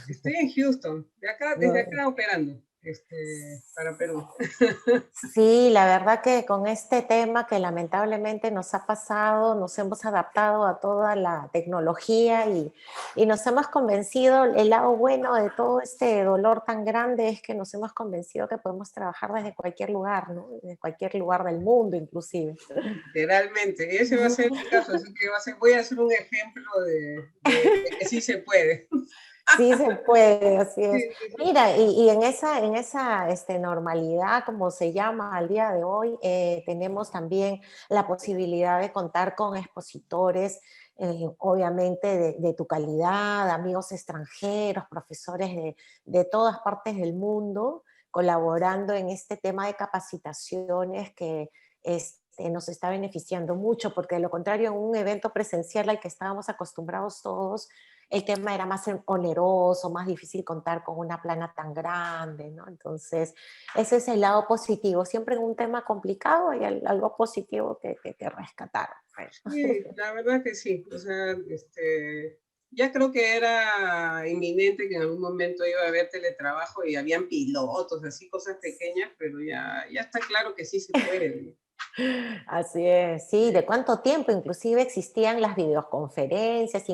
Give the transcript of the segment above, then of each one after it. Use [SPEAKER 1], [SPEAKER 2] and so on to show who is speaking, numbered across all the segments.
[SPEAKER 1] Estoy en Houston, desde
[SPEAKER 2] No.
[SPEAKER 1] acá operando, para Perú.
[SPEAKER 2] Sí, la verdad que con este tema que lamentablemente nos ha pasado, nos hemos adaptado a toda la tecnología y nos hemos convencido, el lado bueno de todo este dolor tan grande es que nos hemos convencido que podemos trabajar desde cualquier lugar, ¿no? Desde cualquier lugar del mundo inclusive.
[SPEAKER 1] Literalmente, y ese va a ser mi caso, así que voy a ser un ejemplo de que sí se puede.
[SPEAKER 2] Sí se puede, así
[SPEAKER 1] Sí,
[SPEAKER 2] es.
[SPEAKER 1] sí se
[SPEAKER 2] Mira,
[SPEAKER 1] puede.
[SPEAKER 2] y en esa normalidad, como se llama al día de hoy, tenemos también la posibilidad de contar con expositores, obviamente de tu calidad, amigos extranjeros, profesores de todas partes del mundo, colaborando en este tema de capacitaciones que nos está beneficiando mucho, porque de lo contrario, en un evento presencial al que estábamos acostumbrados todos, el tema era más oneroso, más difícil contar con una plana tan grande, ¿no? Entonces, ese es el lado positivo. Siempre en un tema complicado hay algo positivo que rescatar.
[SPEAKER 1] Sí, la verdad que sí. O sea, ya creo que era inminente que en algún momento iba a haber teletrabajo y habían pilotos, así cosas pequeñas, pero ya está claro que sí se puede.
[SPEAKER 2] Así es, sí, ¿de cuánto tiempo? Inclusive existían las videoconferencias,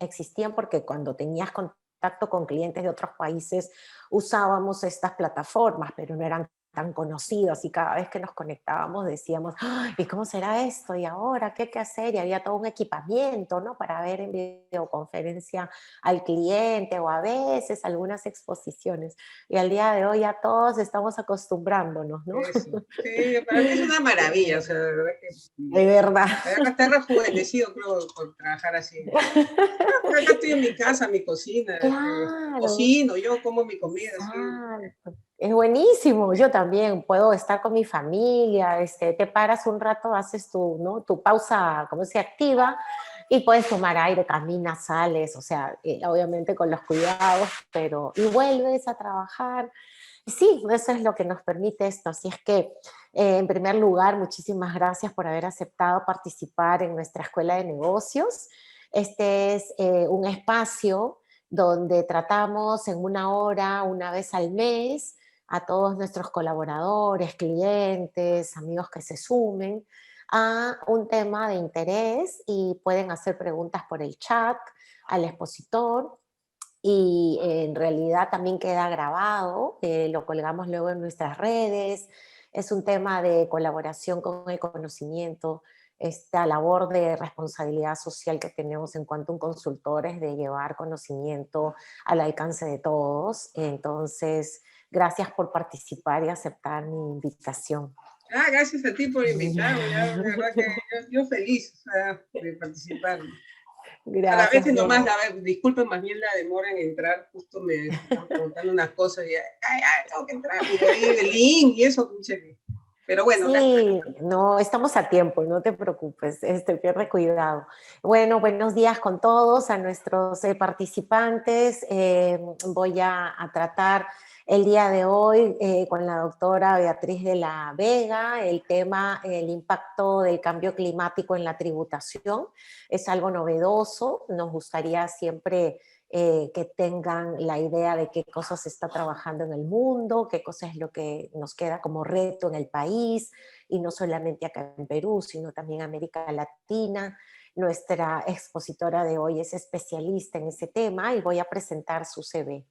[SPEAKER 2] existían porque cuando tenías contacto con clientes de otros países usábamos estas plataformas, pero no eran tan conocidas y cada vez que nos conectábamos decíamos, "Ay, ¿y cómo será esto? ¿Y ahora qué hay que hacer?" Y había todo un equipamiento, ¿no? Para ver en videoconferencia al cliente o a veces algunas exposiciones. Y al día de hoy ya todos estamos acostumbrándonos, ¿no?
[SPEAKER 1] Eso. Sí, para mí es una maravilla, o sea, de verdad que
[SPEAKER 2] De verdad.
[SPEAKER 1] hasta rejuvenecido, creo, por trabajar así. Porque acá estoy en mi casa, mi cocina,
[SPEAKER 2] Claro,
[SPEAKER 1] cocino, yo como mi comida, así.
[SPEAKER 2] exacto. Es buenísimo. Yo también puedo estar con mi familia, te paras un rato, haces tu, ¿no? Tu pausa, como se activa, y puedes tomar aire, caminas, sales, o sea, obviamente con los cuidados, pero y vuelves a trabajar. Y sí, eso es lo que nos permite esto. Así es que, en primer lugar, muchísimas gracias por haber aceptado participar en nuestra escuela de negocios. Este es un espacio donde tratamos en una hora, una vez al mes, a todos nuestros colaboradores, clientes, amigos que se sumen a un tema de interés y pueden hacer preguntas por el chat al expositor y en realidad también queda grabado, lo colgamos luego en nuestras redes. Es un tema de colaboración con el conocimiento, esta labor de responsabilidad social que tenemos en cuanto a un consultor es de llevar conocimiento al alcance de todos. Entonces, gracias por participar y aceptar mi invitación.
[SPEAKER 1] Gracias a ti por invitarme, ya, de verdad que yo feliz, o sea, de participar. A
[SPEAKER 2] Gracias,
[SPEAKER 1] veces nomás,
[SPEAKER 2] Bea.
[SPEAKER 1] a ver, disculpen más bien la demora en entrar, justo me están preguntando unas cosas y ay, tengo que entrar, y ahí el link y eso, puche. Pero bueno, acá estoy.
[SPEAKER 2] Sí, no, estamos a tiempo, no te preocupes, pierde cuidado. Bueno, buenos días con todos, a nuestros participantes. Voy a tratar el día de hoy con la doctora Beatriz de la Vega el tema, el impacto del cambio climático en la tributación. Es algo novedoso, nos gustaría siempre que tengan la idea de qué cosas se está trabajando en el mundo, qué cosas es lo que nos queda como reto en el país, y no solamente acá en Perú, sino también América Latina. Nuestra expositora de hoy es especialista en ese tema y voy a presentar su CV.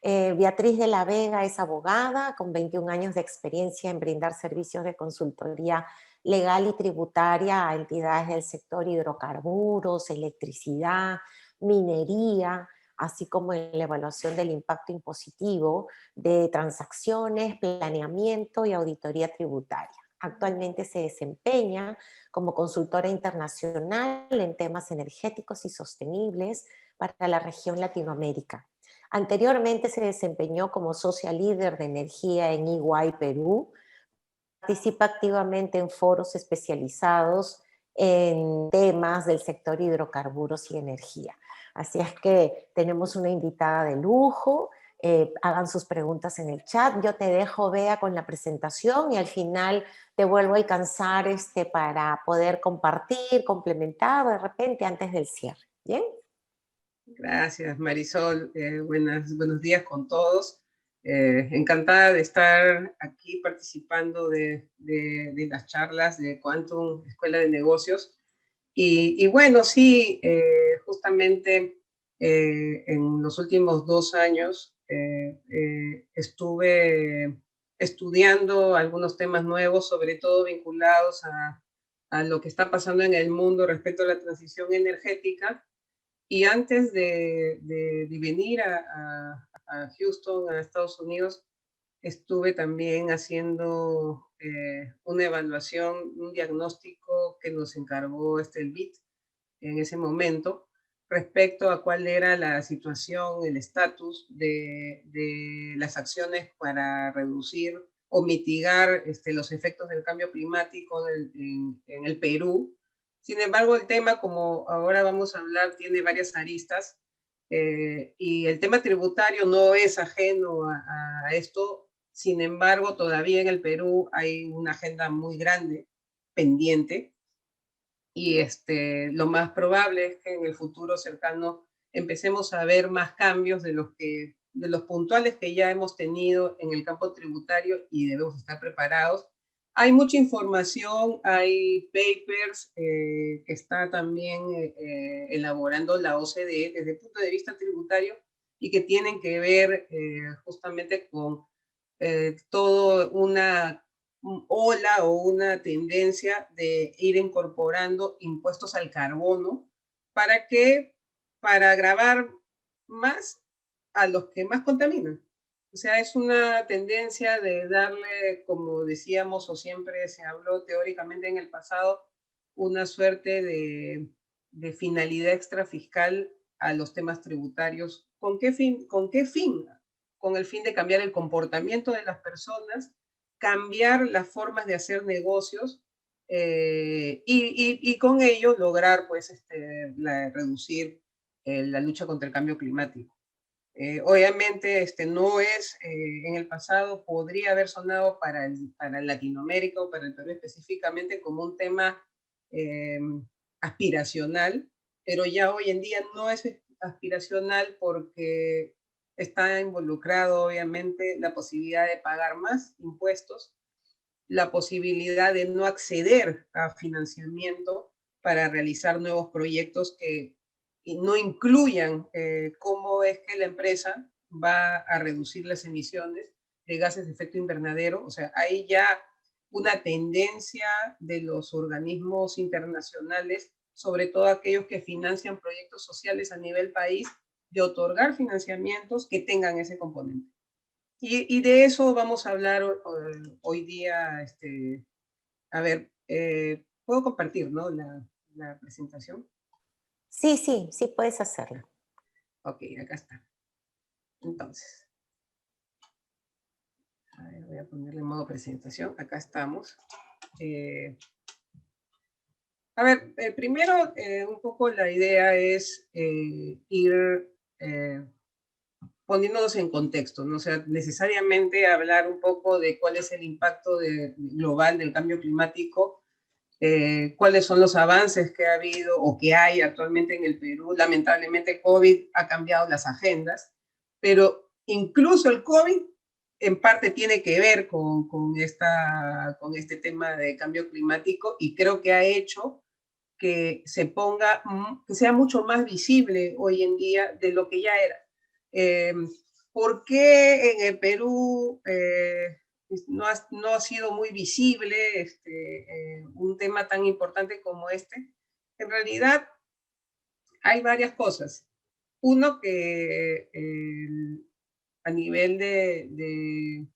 [SPEAKER 2] Beatriz de la Vega es abogada con 21 años de experiencia en brindar servicios de consultoría legal y tributaria a entidades del sector hidrocarburos, electricidad, minería, así como en la evaluación del impacto impositivo de transacciones, planeamiento y auditoría tributaria. Actualmente se desempeña como consultora internacional en temas energéticos y sostenibles para la región Latinoamérica. Anteriormente se desempeñó como socia líder de energía en EY Perú. Participa activamente en foros especializados en temas del sector hidrocarburos y energía. Así es que tenemos una invitada de lujo. Hagan sus preguntas en el chat. Yo te dejo, Bea, con la presentación y al final te vuelvo a alcanzar para poder compartir, complementar de repente antes del cierre. ¿Bien?
[SPEAKER 1] Gracias, Marisol. Buenos días con todos. Encantada de estar aquí participando de las charlas de Quantum Escuela de Negocios. Y bueno, sí, justamente en los últimos 2 años estuve estudiando algunos temas nuevos, sobre todo vinculados a lo que está pasando en el mundo respecto a la transición energética. Y antes de venir a Houston, a Estados Unidos, estuve también haciendo una evaluación, un diagnóstico que nos encargó el BIT en ese momento, respecto a cuál era la situación, el estatus de las acciones para reducir o mitigar los efectos del cambio climático en el Perú. Sin embargo, el tema, como ahora vamos a hablar, tiene varias aristas, y el tema tributario no es ajeno a esto. Sin embargo, todavía en el Perú hay una agenda muy grande pendiente, y lo más probable es que en el futuro cercano empecemos a ver más cambios de los puntuales que ya hemos tenido en el campo tributario, y debemos estar preparados. Hay mucha información, hay papers que está también elaborando la OCDE desde el punto de vista tributario, y que tienen que ver justamente con toda una ola o una tendencia de ir incorporando impuestos al carbono. ¿Para qué? Para gravar más a los que más contaminan. O sea, es una tendencia de darle, como decíamos, o siempre se habló teóricamente en el pasado, una suerte de finalidad extrafiscal a los temas tributarios. ¿Con qué fin? ¿Con qué fin? Con el fin de cambiar el comportamiento de las personas, cambiar las formas de hacer negocios, y con ello lograr pues, reducir la lucha contra el cambio climático. Obviamente no es, en el pasado podría haber sonado para Latinoamérica o para el Perú específicamente como un tema aspiracional, pero ya hoy en día no es aspiracional, porque está involucrado obviamente la posibilidad de pagar más impuestos, la posibilidad de no acceder a financiamiento para realizar nuevos proyectos que no incluyan cómo es que la empresa va a reducir las emisiones de gases de efecto invernadero. O sea, hay ya una tendencia de los organismos internacionales, sobre todo aquellos que financian proyectos sociales a nivel país, de otorgar financiamientos que tengan ese componente. Y de eso vamos a hablar hoy día. A ver, puedo compartir, ¿no? La presentación.
[SPEAKER 2] Sí, sí, sí puedes hacerlo.
[SPEAKER 1] Ok, acá está. Entonces, a ver, voy a ponerle en modo presentación. Acá estamos. A ver, primero, un poco la idea es ir poniéndonos en contexto, ¿no? O sea, necesariamente hablar un poco de cuál es el impacto global del cambio climático, cuáles son los avances que ha habido o que hay actualmente en el Perú. Lamentablemente, COVID ha cambiado las agendas, pero incluso el COVID en parte tiene que ver con este tema de cambio climático, y creo que ha hecho que que sea mucho más visible hoy en día de lo que ya era. ¿Por qué en el Perú no ha sido muy visible un tema tan importante como este? En realidad hay varias cosas. Uno, que a nivel de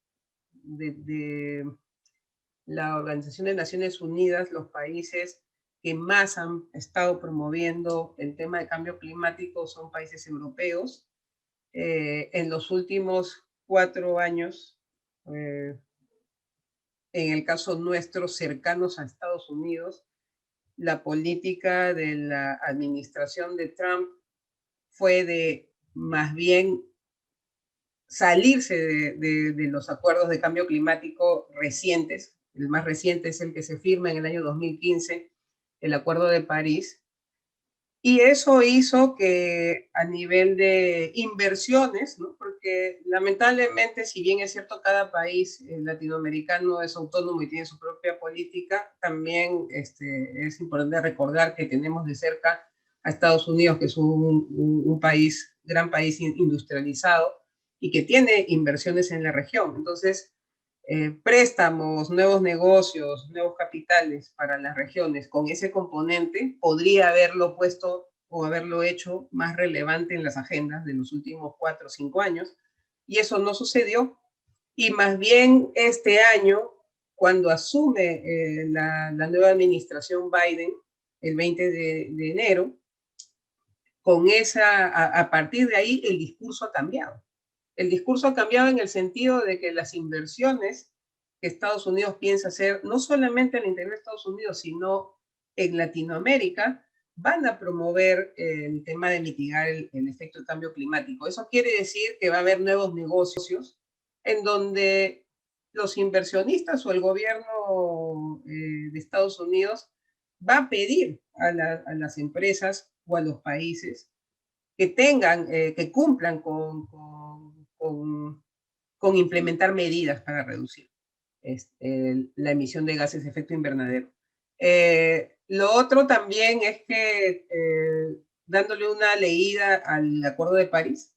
[SPEAKER 1] la Organización de Naciones Unidas, los países que más han estado promoviendo el tema de cambio climático son países europeos. En los últimos 4 años, en el caso nuestro, cercanos a Estados Unidos, la política de la administración de Trump fue de más bien salirse de los acuerdos de cambio climático recientes. El más reciente es el que se firma en el año 2015, el Acuerdo de París, Y eso hizo que a nivel de inversiones, ¿no? Porque lamentablemente, si bien es cierto, cada país latinoamericano es autónomo y tiene su propia política, también es importante recordar que tenemos de cerca a Estados Unidos, que es un país, gran país industrializado y que tiene inversiones en la región. Entonces, préstamos, nuevos negocios, nuevos capitales para las regiones con ese componente, podría haberlo puesto o haberlo hecho más relevante en las agendas de los últimos 4 o 5 años, y eso no sucedió. Y más bien este año, cuando asume la nueva administración Biden, el 20 de enero, con a partir de ahí el discurso ha cambiado. El discurso ha cambiado en el sentido de que las inversiones que Estados Unidos piensa hacer, no solamente en el interior de Estados Unidos, sino en Latinoamérica, van a promover el tema de mitigar el efecto del cambio climático. Eso quiere decir que va a haber nuevos negocios en donde los inversionistas o el gobierno de Estados Unidos va a pedir a las empresas o a los países que tengan, que cumplan con implementar medidas para reducir la emisión de gases de efecto invernadero. Lo otro también es que, dándole una leída al Acuerdo de París,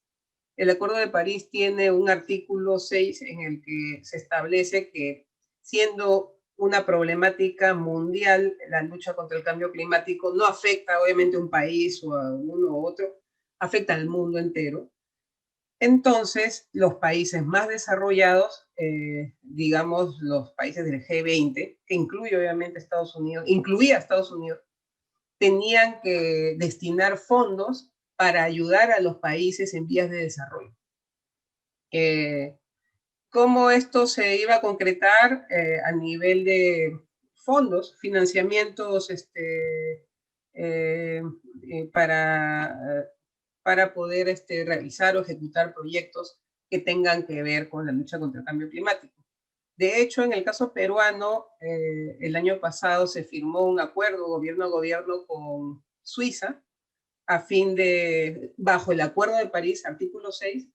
[SPEAKER 1] el Acuerdo de París tiene un artículo 6 en el que se establece que, siendo una problemática mundial, la lucha contra el cambio climático no afecta obviamente a un país o a uno u otro, afecta al mundo entero. Entonces, los países más desarrollados, digamos los países del G20, que incluye obviamente Estados Unidos, incluía a Estados Unidos, tenían que destinar fondos para ayudar a los países en vías de desarrollo. ¿Cómo esto se iba a concretar a nivel de fondos, financiamientos para poder realizar o ejecutar proyectos que tengan que ver con la lucha contra el cambio climático? De hecho, en el caso peruano, el año pasado se firmó un acuerdo gobierno a gobierno con Suiza, a fin de, bajo el Acuerdo de París, artículo 6,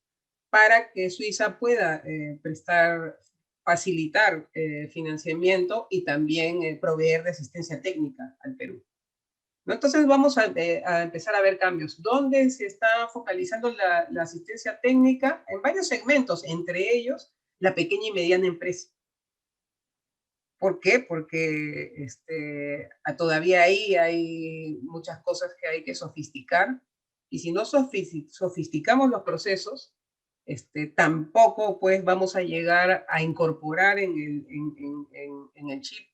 [SPEAKER 1] para que Suiza pueda facilitar financiamiento y también proveer de asistencia técnica al Perú. ¿No? Entonces vamos a empezar a ver cambios. ¿Dónde se está focalizando la asistencia técnica? En varios segmentos, entre ellos la pequeña y mediana empresa. ¿Por qué? Porque todavía ahí hay muchas cosas que hay que sofisticar, y si no sofisticamos los procesos, tampoco pues vamos a llegar a incorporar en el chip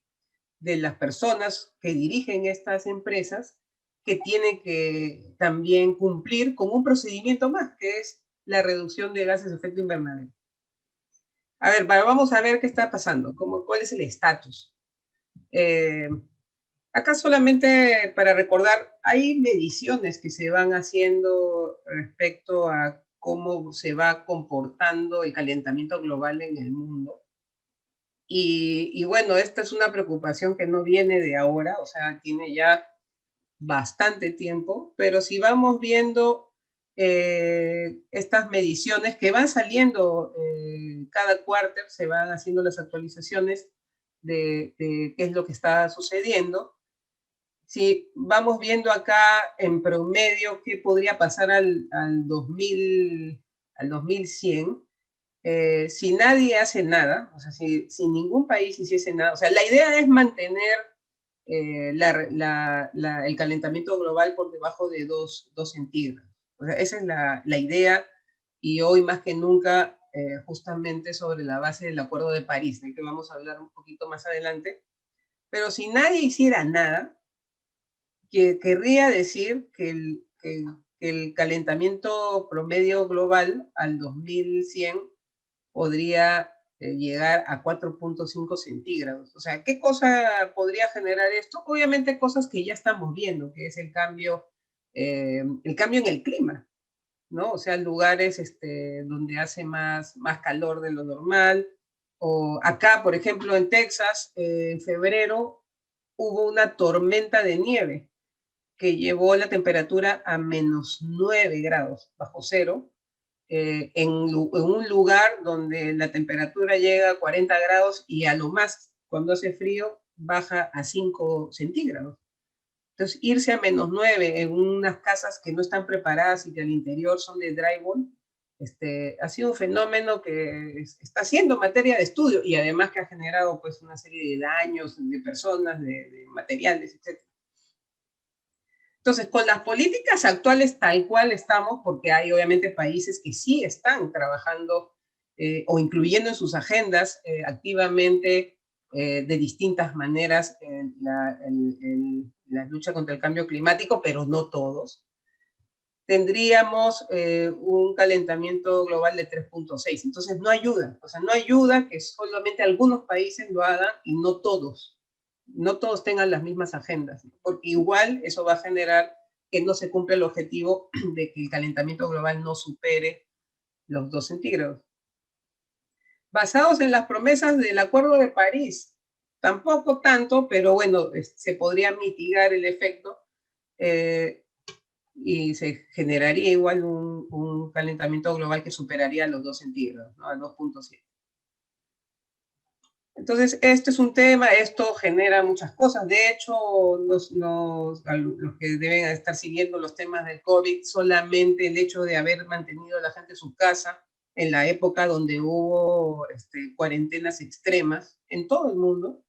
[SPEAKER 1] de las personas que dirigen estas empresas, que tienen que también cumplir con un procedimiento más, que es la reducción de gases de efecto invernadero. A ver, vamos a ver qué está pasando, cuál es el estatus. Acá solamente para recordar, hay mediciones que se van haciendo respecto a cómo se va comportando el calentamiento global en el mundo. Y bueno, esta es una preocupación que no viene de ahora, o sea, tiene ya bastante tiempo, pero si vamos viendo estas mediciones que van saliendo cada quarter, se van haciendo las actualizaciones de qué es lo que está sucediendo. Si vamos viendo acá en promedio qué podría pasar al 2100, si nadie hace nada, o sea, si ningún país hiciese nada, o sea, la idea es mantener el calentamiento global por debajo de 2 centígrados. O sea, esa es la idea, y hoy más que nunca, justamente sobre la base del Acuerdo de París, del que vamos a hablar un poquito más adelante. Pero si nadie hiciera nada, querría decir que el calentamiento promedio global al 2100 podría llegar a 4.5 centígrados. O sea, ¿qué cosa podría generar esto? Obviamente cosas que ya estamos viendo, que es el cambio en el clima, ¿no? O sea, lugares donde hace más calor de lo normal. O acá, por ejemplo, en Texas, en febrero, hubo una tormenta de nieve que llevó la temperatura a -9 grados bajo cero, en un lugar donde la temperatura llega a 40 grados y a lo más, cuando hace frío, baja a 5 centígrados. Entonces, irse a -9 en unas casas que no están preparadas y que al interior son de drywall, ha sido un fenómeno que está siendo materia de estudio y además que ha generado pues una serie de daños de personas, de materiales, etc. Entonces, con las políticas actuales tal cual estamos, porque hay obviamente países que sí están trabajando o incluyendo en sus agendas activamente de distintas maneras la lucha contra el cambio climático, pero no todos, tendríamos un calentamiento global de 3.6. Entonces no ayuda, o sea, no ayuda que solamente algunos países lo hagan y no todos tengan las mismas agendas, porque igual eso va a generar que no se cumpla el objetivo de que el calentamiento global no supere los 2 centígrados. Basados en las promesas del Acuerdo de París, tampoco tanto, pero bueno, se podría mitigar el efecto y se generaría igual un calentamiento global que superaría los 2 centígrados, ¿no? Al 2.7. Entonces, este es un tema, esto genera muchas cosas. De hecho, los que deben estar siguiendo los temas del COVID, solamente el hecho de haber mantenido a la gente en su casa en la época donde hubo cuarentenas extremas en todo el mundo,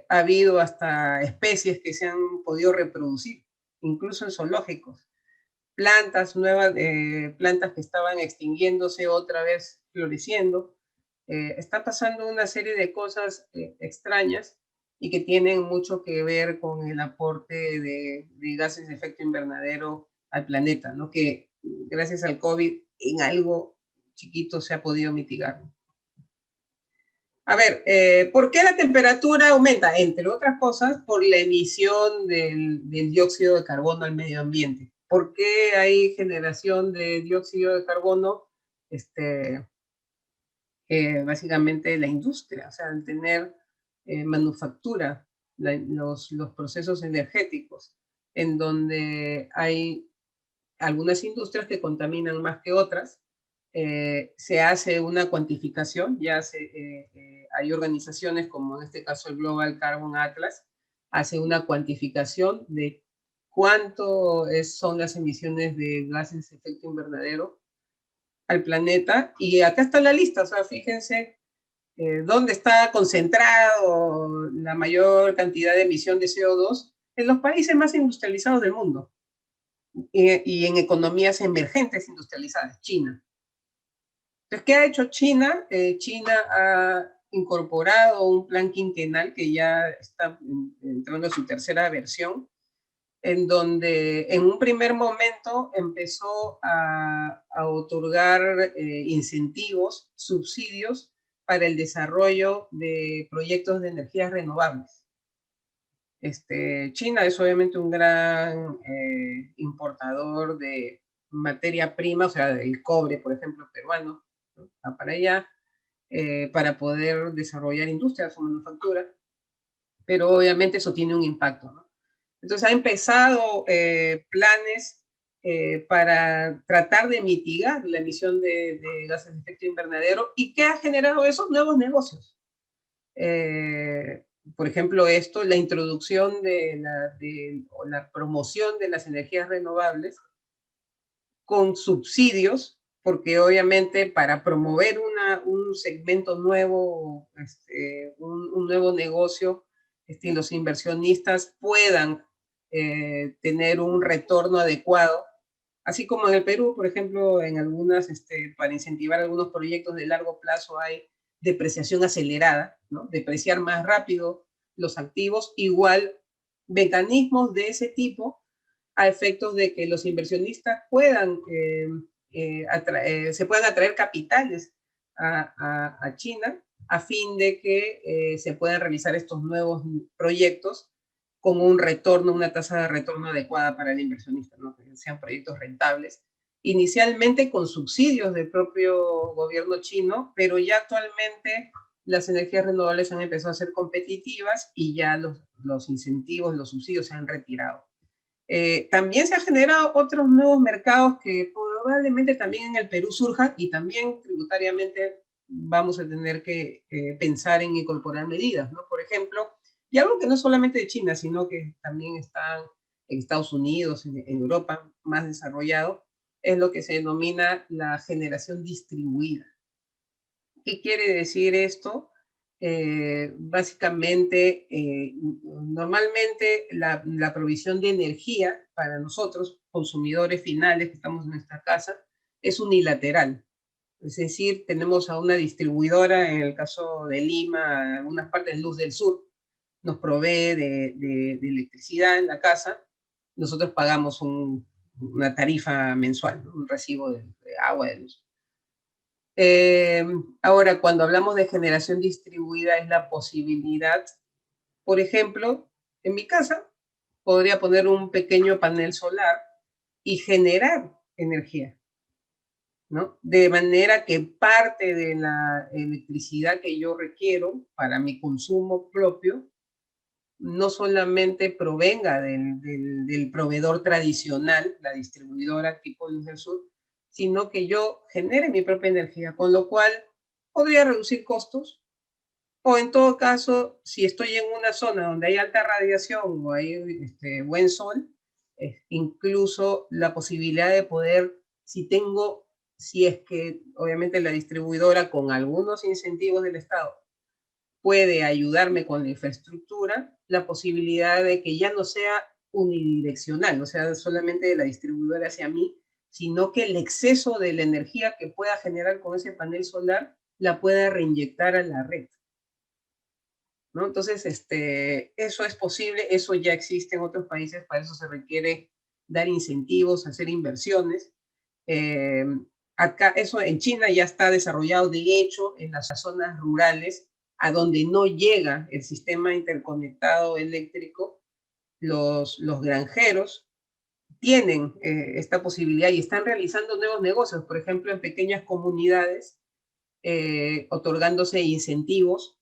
[SPEAKER 1] ha habido hasta especies que se han podido reproducir, incluso en zoológicos. Plantas nuevas, plantas que estaban extinguiéndose otra vez floreciendo. Está pasando una serie de cosas extrañas y que tienen mucho que ver con el aporte de gases de efecto invernadero al planeta, ¿no? Que gracias al COVID en algo chiquito se ha podido mitigar. A ver, ¿por qué la temperatura aumenta? Entre otras cosas, por la emisión del dióxido de carbono al medio ambiente. ¿Por qué hay generación de dióxido de carbono? Básicamente la industria, o sea, al tener manufactura, los procesos energéticos, en donde hay algunas industrias que contaminan más que otras, se hace una cuantificación, hay organizaciones como en este caso el Global Carbon Atlas, hace una cuantificación de cuánto son las emisiones de gases de efecto invernadero al planeta, y acá está la lista, o sea, fíjense dónde está concentrado la mayor cantidad de emisión de CO2 en los países más industrializados del mundo y en economías emergentes industrializadas, China. Entonces, ¿qué ha hecho China? China ha incorporado un plan quinquenal que ya está entrando en su tercera versión, en donde en un primer momento empezó a otorgar incentivos, subsidios para el desarrollo de proyectos de energías renovables. China es obviamente un gran importador de materia prima, o sea, el cobre, por ejemplo, peruano, ¿no? Va para allá, para poder desarrollar industrias o manufactura, pero obviamente eso tiene un impacto, ¿no? Entonces ha empezado planes para tratar de mitigar la emisión de gases de efecto invernadero. ¿Y qué ha generado esos nuevos negocios? Por ejemplo, la introducción o la promoción de las energías renovables con subsidios, porque obviamente para promover un segmento nuevo, un nuevo negocio, los inversionistas puedan tener un retorno adecuado, así como en el Perú, por ejemplo, en para incentivar algunos proyectos de largo plazo hay depreciación acelerada, ¿no? Depreciar más rápido los activos, igual mecanismos de ese tipo a efectos de que los inversionistas puedan se puedan atraer capitales a China a fin de que se puedan realizar estos nuevos proyectos con un retorno, una tasa de retorno adecuada para el inversionista, ¿no? Que sean proyectos rentables, inicialmente con subsidios del propio gobierno chino, pero ya actualmente las energías renovables han empezado a ser competitivas y ya los incentivos, los subsidios se han retirado. También se han generado otros nuevos mercados que probablemente también en el Perú surjan y también tributariamente vamos a tener que pensar en incorporar medidas, ¿no? Por ejemplo, y algo que no es solamente de China, sino que también está en Estados Unidos, en Europa, más desarrollado, es lo que se denomina la generación distribuida. ¿Qué quiere decir esto? Básicamente, normalmente la provisión de energía para nosotros, consumidores finales que estamos en nuestra casa, es unilateral. Es decir, tenemos a una distribuidora, en el caso de Lima, algunas partes de Luz del Sur, nos provee de electricidad en la casa, nosotros pagamos una tarifa mensual, ¿no? Un recibo de agua, de luz. Ahora, cuando hablamos de generación distribuida, es la posibilidad, por ejemplo, en mi casa, podría poner un pequeño panel solar y generar energía, ¿no? De manera que parte de la electricidad que yo requiero para mi consumo propio no solamente provenga del proveedor tradicional, la distribuidora tipo Luz del Sur, sino que yo genere mi propia energía, con lo cual podría reducir costos, o en todo caso, si estoy en una zona donde hay alta radiación o hay buen sol, incluso la posibilidad de poder, si es que obviamente la distribuidora con algunos incentivos del Estado puede ayudarme con la infraestructura, la posibilidad de que ya no sea unidireccional, o sea, solamente de la distribuidora hacia mí, sino que el exceso de la energía que pueda generar con ese panel solar la pueda reinyectar a la red, ¿no? Entonces, eso es posible, eso ya existe en otros países, para eso se requiere dar incentivos, hacer inversiones. Acá, eso en China ya está desarrollado, de hecho, en las zonas rurales, a donde no llega el sistema interconectado eléctrico, los granjeros tienen esta posibilidad y están realizando nuevos negocios, por ejemplo, en pequeñas comunidades, otorgándose incentivos,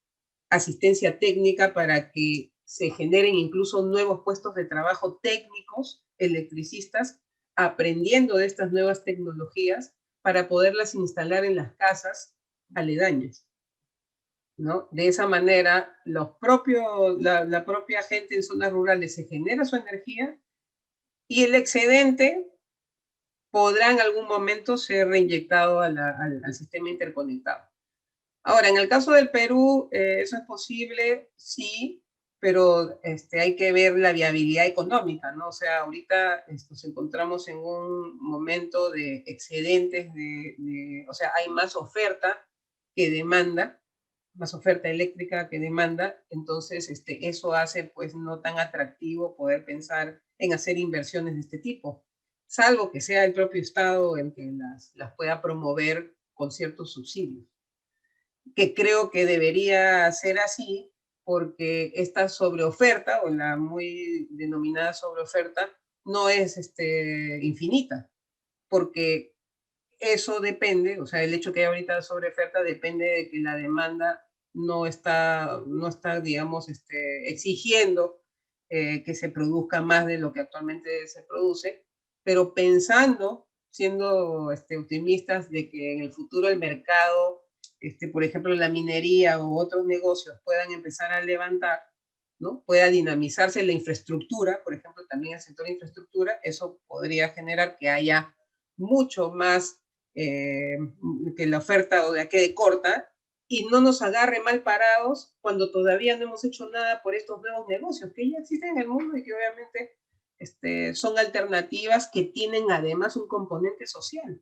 [SPEAKER 1] asistencia técnica para que se generen incluso nuevos puestos de trabajo técnicos, electricistas, aprendiendo de estas nuevas tecnologías para poderlas instalar en las casas aledañas, ¿no? De esa manera, la propia gente en zonas rurales se genera su energía y el excedente podrá en algún momento ser reinyectado al sistema interconectado. Ahora, en el caso del Perú, eso es posible, sí, pero hay que ver la viabilidad económica, ¿no? O sea, ahorita nos encontramos en un momento de excedentes, o sea, hay más oferta que demanda, más oferta eléctrica que demanda, entonces eso hace pues no tan atractivo poder pensar en hacer inversiones de este tipo, salvo que sea el propio Estado el que las pueda promover con ciertos subsidios, que creo que debería ser así, porque esta sobreoferta, o la muy denominada sobreoferta, no es infinita, porque eso depende, o sea, el hecho que hay ahorita sobreoferta depende de que la demanda no está digamos, exigiendo que se produzca más de lo que actualmente se produce, pero pensando, siendo optimistas de que en el futuro el mercado, por ejemplo, la minería u otros negocios puedan empezar a levantar, ¿no? Pueda dinamizarse la infraestructura, por ejemplo, también el sector de infraestructura, eso podría generar que haya mucho más que la oferta o de quede corta y no nos agarre mal parados cuando todavía no hemos hecho nada por estos nuevos negocios que ya existen en el mundo y que obviamente son alternativas que tienen además un componente social.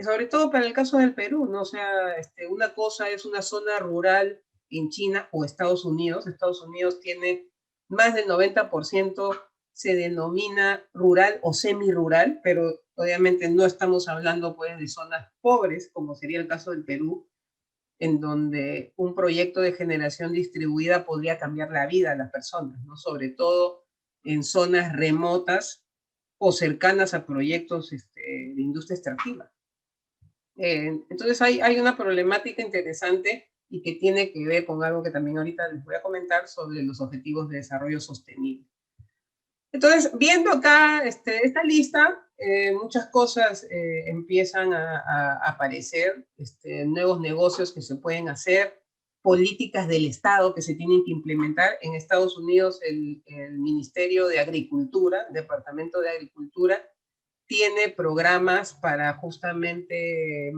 [SPEAKER 1] Sobre todo para el caso del Perú, ¿no? O sea, una cosa es una zona rural en China o Estados Unidos. Estados Unidos tiene más del 90% se denomina rural o semi-rural, pero obviamente no estamos hablando pues de zonas pobres, como sería el caso del Perú, en donde un proyecto de generación distribuida podría cambiar la vida a las personas, ¿no? Sobre todo en zonas remotas o cercanas a proyectos de industria extractiva. Entonces hay una problemática interesante y que tiene que ver con algo que también ahorita les voy a comentar sobre los objetivos de desarrollo sostenible. Entonces, viendo acá esta lista, muchas cosas empiezan a aparecer, nuevos negocios que se pueden hacer, políticas del Estado que se tienen que implementar. En Estados Unidos, el Ministerio de Agricultura, Departamento de Agricultura, tiene programas para justamente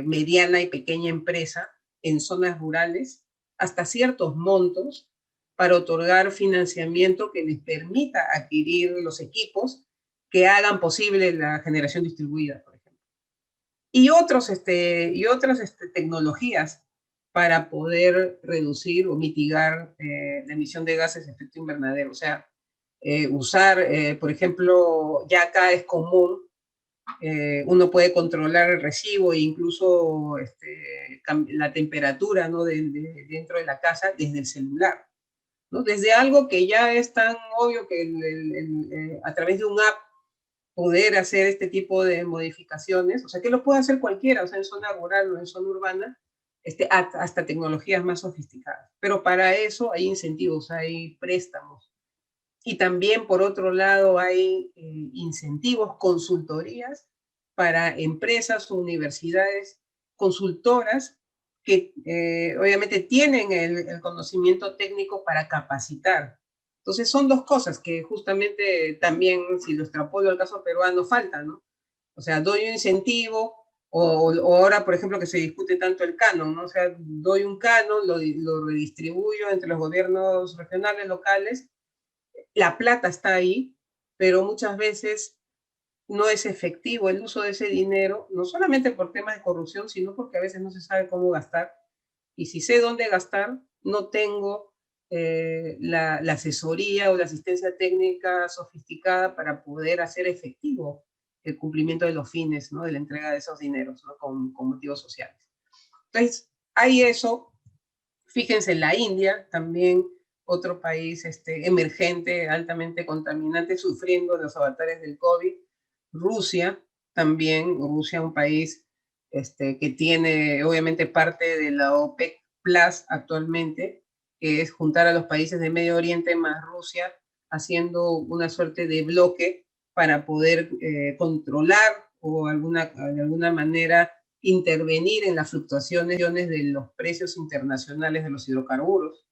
[SPEAKER 1] mediana y pequeña empresa en zonas rurales, hasta ciertos montos, para otorgar financiamiento que les permita adquirir los equipos que hagan posible la generación distribuida, por ejemplo. Y otras tecnologías para poder reducir o mitigar la emisión de gases de efecto invernadero. O sea, usar, por ejemplo, ya acá es común, uno puede controlar el recibo e incluso la temperatura, ¿no?, dentro de la casa desde el celular, ¿no? Desde algo que ya es tan obvio que a través de un app poder hacer este tipo de modificaciones, o sea, que lo puede hacer cualquiera, o sea, en zona rural o en zona urbana, hasta tecnologías más sofisticadas. Pero para eso hay incentivos, hay préstamos. Y también, por otro lado, hay incentivos, consultorías para empresas o universidades consultoras que obviamente tienen el conocimiento técnico para capacitar. Entonces son dos cosas que justamente también, si lo extrapolo al caso peruano, faltan, ¿no? O sea, doy un incentivo, o ahora, por ejemplo, que se discute tanto el canon, ¿no? O sea, doy un canon, lo redistribuyo entre los gobiernos regionales, locales, la plata está ahí, pero muchas veces no es efectivo el uso de ese dinero, no solamente por temas de corrupción, sino porque a veces no se sabe cómo gastar. Y si sé dónde gastar, no tengo la asesoría o la asistencia técnica sofisticada para poder hacer efectivo el cumplimiento de los fines, ¿no?, de la entrega de esos dineros, ¿no?, con motivos sociales. Entonces, hay eso. Fíjense, la India también, otro país emergente, altamente contaminante, sufriendo los avatares del COVID. Rusia también, Rusia un país que tiene obviamente parte de la OPEC Plus actualmente, que es juntar a los países de Medio Oriente más Rusia, haciendo una suerte de bloque para poder controlar o de alguna manera intervenir en las fluctuaciones de los precios internacionales de los hidrocarburos.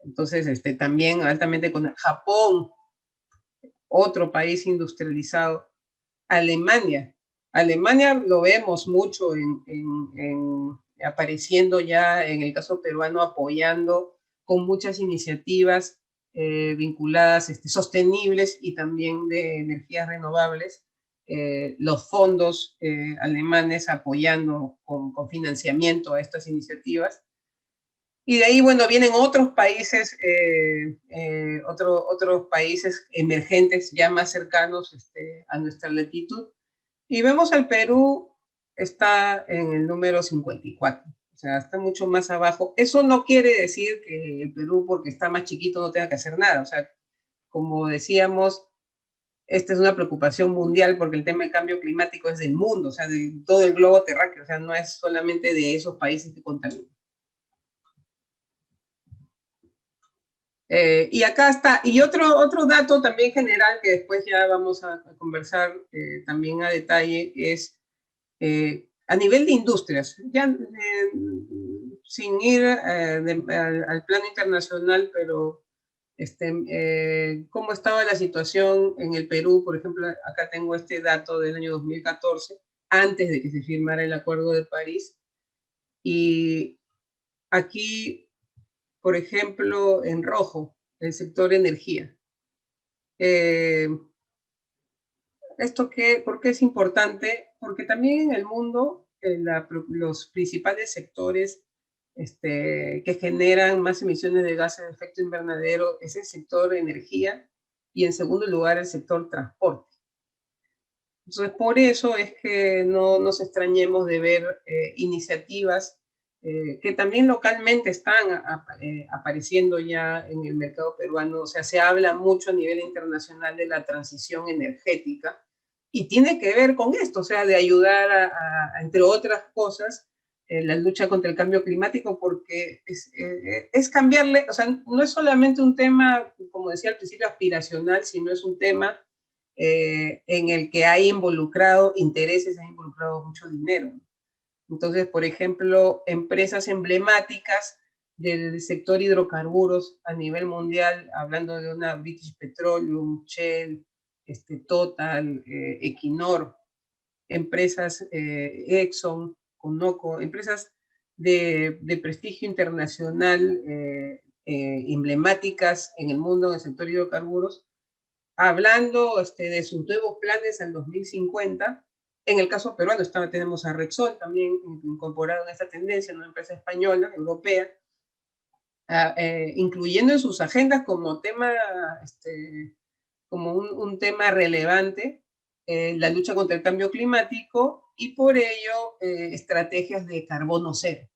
[SPEAKER 1] Entonces, también altamente con Japón, otro país industrializado. Alemania. Alemania lo vemos mucho apareciendo ya en el caso peruano, apoyando con muchas iniciativas vinculadas, sostenibles y también de energías renovables. Los fondos alemanes apoyando con financiamiento a estas iniciativas. Y de ahí, bueno, vienen otros países, otros países emergentes ya más cercanos a nuestra latitud. Y vemos al Perú está en el número 54, o sea, está mucho más abajo. Eso no quiere decir que el Perú, porque está más chiquito, no tenga que hacer nada. O sea, como decíamos, esta es una preocupación mundial porque el tema del cambio climático es del mundo, o sea, de todo el globo terráqueo, o sea, no es solamente de esos países que contaminan. Y acá está, y otro dato también general que después ya vamos a conversar también a detalle es a nivel de industrias, ya sin ir al plano internacional, pero cómo estaba la situación en el Perú. Por ejemplo, acá tengo este dato del año 2014, antes de que se firmara el Acuerdo de París, y aquí, por ejemplo, en rojo, el sector energía. ¿Por qué es importante? Porque también en el mundo los principales sectores que generan más emisiones de gases de efecto invernadero es el sector energía y, en segundo lugar, el sector transporte. Entonces, por eso es que no nos extrañemos de ver iniciativas que también localmente están apareciendo ya en el mercado peruano. O sea, se habla mucho a nivel internacional de la transición energética y tiene que ver con esto, o sea, de ayudar entre otras cosas, la lucha contra el cambio climático, porque es cambiarle, o sea, no es solamente un tema, como decía al principio, aspiracional, sino es un tema en el que hay involucrado intereses, hay involucrado mucho dinero. Entonces, por ejemplo, empresas emblemáticas del sector hidrocarburos a nivel mundial, hablando de una British Petroleum, Shell, Total, Equinor, empresas Exxon, Conoco, empresas de prestigio internacional emblemáticas en el mundo en el sector hidrocarburos, hablando de sus nuevos planes al 2050. En el caso peruano tenemos a Repsol también incorporado en esta tendencia, una empresa española, europea, incluyendo en sus agendas como tema, como un tema relevante, la lucha contra el cambio climático y por ello estrategias de carbono cero,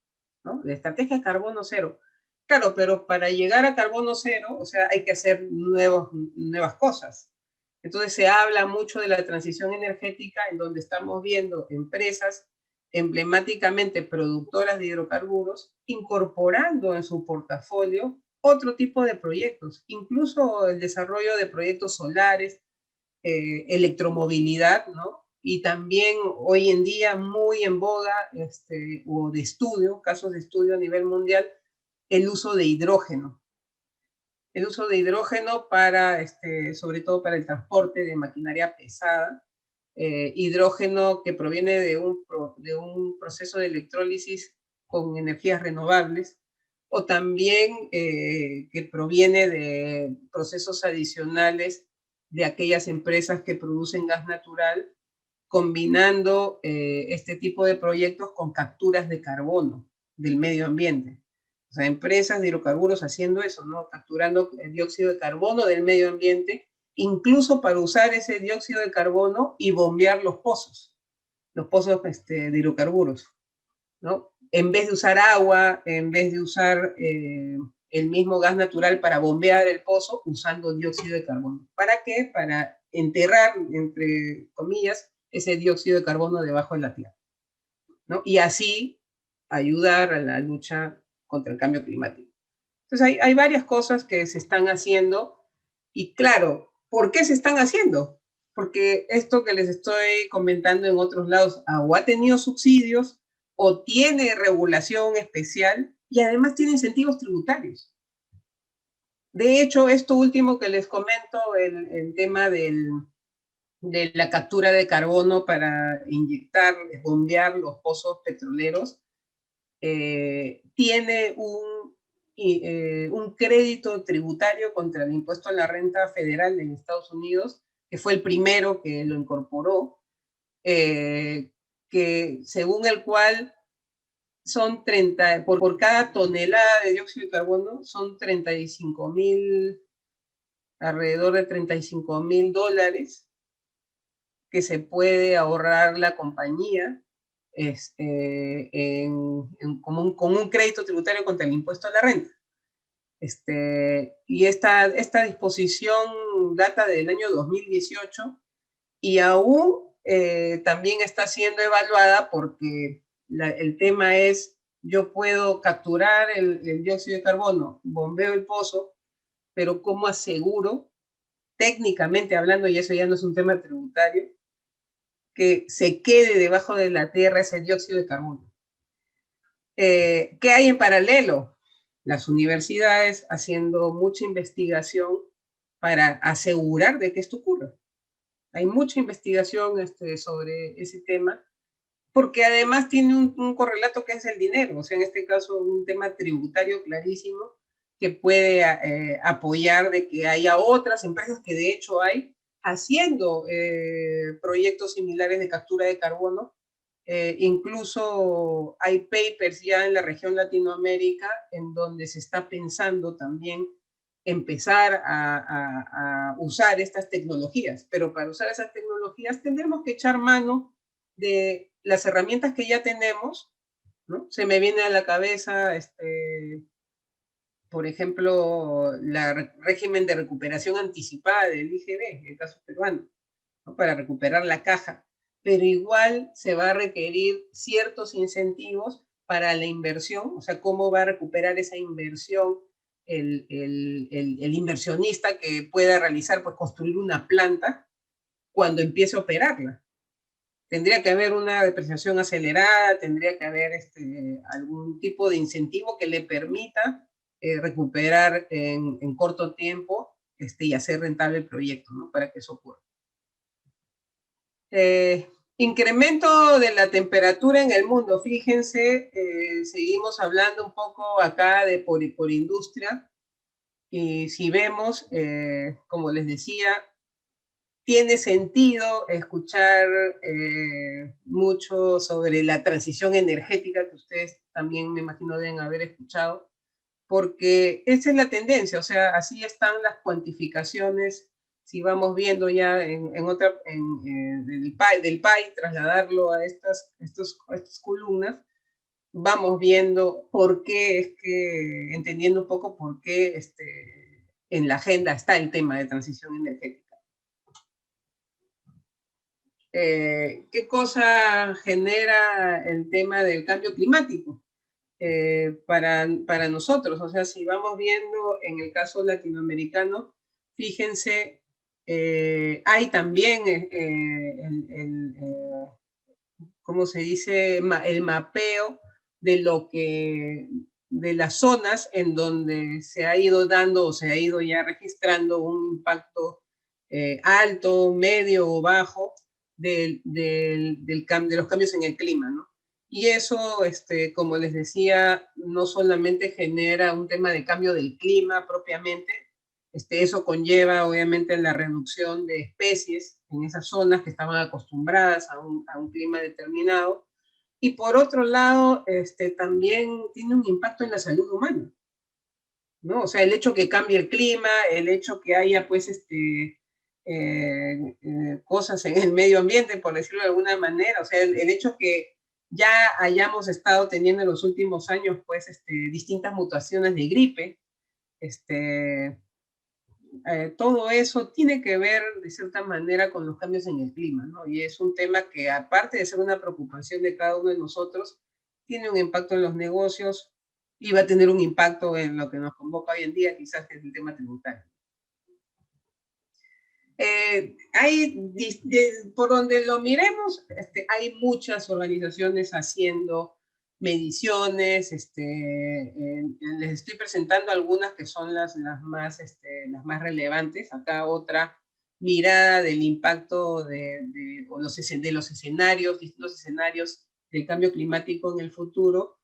[SPEAKER 1] ¿no? De estrategia de carbono cero. Claro, pero para llegar a carbono cero, o sea, hay que hacer nuevas cosas. Entonces se habla mucho de la transición energética, en donde estamos viendo empresas emblemáticamente productoras de hidrocarburos incorporando en su portafolio otro tipo de proyectos, incluso el desarrollo de proyectos solares, electromovilidad, ¿no? Y también hoy en día muy en boga, o de estudio, casos de estudio a nivel mundial, el uso de hidrógeno. El uso de hidrógeno para, sobre todo para el transporte de maquinaria pesada, hidrógeno que proviene de un proceso de electrólisis con energías renovables, o también que proviene de procesos adicionales de aquellas empresas que producen gas natural, combinando este tipo de proyectos con capturas de carbono del medio ambiente. O sea, empresas de hidrocarburos haciendo eso, ¿no? Capturando el dióxido de carbono del medio ambiente, incluso para usar ese dióxido de carbono y bombear los pozos de hidrocarburos, ¿no? En vez de usar agua, en vez de usar el mismo gas natural para bombear el pozo, usando dióxido de carbono. ¿Para qué? Para enterrar, entre comillas, ese dióxido de carbono debajo de la tierra, ¿no? Y así ayudar a la lucha contra el cambio climático. Entonces hay varias cosas que se están haciendo y claro, ¿por qué se están haciendo? Porque esto que les estoy comentando en otros lados o ha tenido subsidios o tiene regulación especial y además tiene incentivos tributarios. De hecho, esto último que les comento, el tema de la captura de carbono para inyectar, bombear los pozos petroleros, tiene un crédito tributario contra el impuesto a la renta federal en Estados Unidos, que fue el primero que lo incorporó, que según el cual son 30, por cada tonelada de dióxido de carbono, son 35,000, alrededor de $35,000 que se puede ahorrar la compañía con un crédito tributario contra el impuesto a la renta. Y esta disposición data del año 2018 y aún también está siendo evaluada porque el tema es, yo puedo capturar el dióxido de carbono, bombeo el pozo, pero ¿cómo aseguro, técnicamente hablando, y eso ya no es un tema tributario, que se quede debajo de la tierra ese dióxido de carbono? ¿Qué hay en paralelo? Las universidades haciendo mucha investigación para asegurar de que esto ocurra. Hay mucha investigación sobre ese tema, porque además tiene un correlato que es el dinero, o sea, en este caso un tema tributario clarísimo que puede apoyar de que haya otras empresas que de hecho hay haciendo proyectos similares de captura de carbono. Incluso hay papers ya en la región Latinoamérica en donde se está pensando también empezar a usar estas tecnologías, pero para usar esas tecnologías tendremos que echar mano de las herramientas que ya tenemos, ¿no? Se me viene a la cabeza, por ejemplo, el régimen de recuperación anticipada del IGB, en el caso peruano, ¿no? Para recuperar la caja, pero igual se va a requerir ciertos incentivos para la inversión, o sea, cómo va a recuperar esa inversión el inversionista que pueda realizar, pues construir una planta cuando empiece a operarla. Tendría que haber una depreciación acelerada, tendría que haber algún tipo de incentivo que le permita recuperar en corto tiempo y hacer rentable el proyecto, ¿no? Para que eso ocurra. Incremento de la temperatura en el mundo. Fíjense, seguimos hablando un poco acá de por industria. Y si vemos, como les decía, tiene sentido escuchar mucho sobre la transición energética, que ustedes también me imagino deben haber escuchado, porque esa es la tendencia, o sea, así están las cuantificaciones. Si vamos viendo ya del PAI, trasladarlo a estas columnas, vamos viendo por qué, entendiendo un poco por qué en la agenda está el tema de transición energética. ¿Qué cosa genera el tema del cambio climático para nosotros? O sea, si vamos viendo en el caso latinoamericano, fíjense, hay también ¿cómo se dice? El mapeo de las zonas en donde se ha ido dando o se ha ido ya registrando un impacto alto, medio o bajo de los cambios en el clima, ¿no? Y eso, como les decía, no solamente genera un tema de cambio del clima propiamente, eso conlleva obviamente la reducción de especies en esas zonas que estaban acostumbradas a un clima determinado. Y por otro lado, también tiene un impacto en la salud humana, ¿no? O sea, el hecho que cambie el clima, el hecho que haya, pues, cosas en el medio ambiente, por decirlo de alguna manera, o sea, el hecho que ya hayamos estado teniendo en los últimos años, pues, distintas mutaciones de gripe, todo eso tiene que ver de cierta manera con los cambios en el clima, ¿no? Y es un tema que, aparte de ser una preocupación de cada uno de nosotros, tiene un impacto en los negocios y va a tener un impacto en lo que nos convoca hoy en día, quizás que es el tema tributario. Por donde lo miremos, hay muchas organizaciones haciendo mediciones. Les estoy presentando algunas que son las más relevantes. Acá otra mirada del impacto de los escenarios, distintos escenarios del cambio climático en el futuro,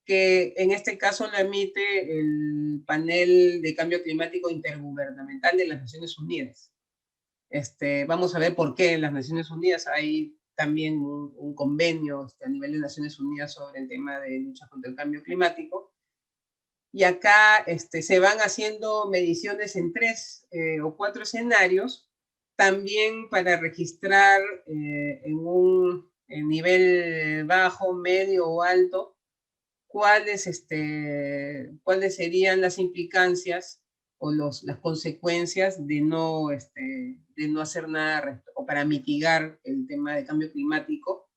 [SPEAKER 1] que en este caso lo emite el panel de cambio climático intergubernamental de las Naciones Unidas. Vamos a ver por qué en las Naciones Unidas hay también un convenio a nivel de Naciones Unidas sobre el tema de lucha contra el cambio climático. Y acá se van haciendo mediciones en 3 o 4 escenarios, también para registrar en nivel bajo, medio o alto, cuáles serían las implicancias o las consecuencias de no hacer nada o para mitigar el tema de cambio climático.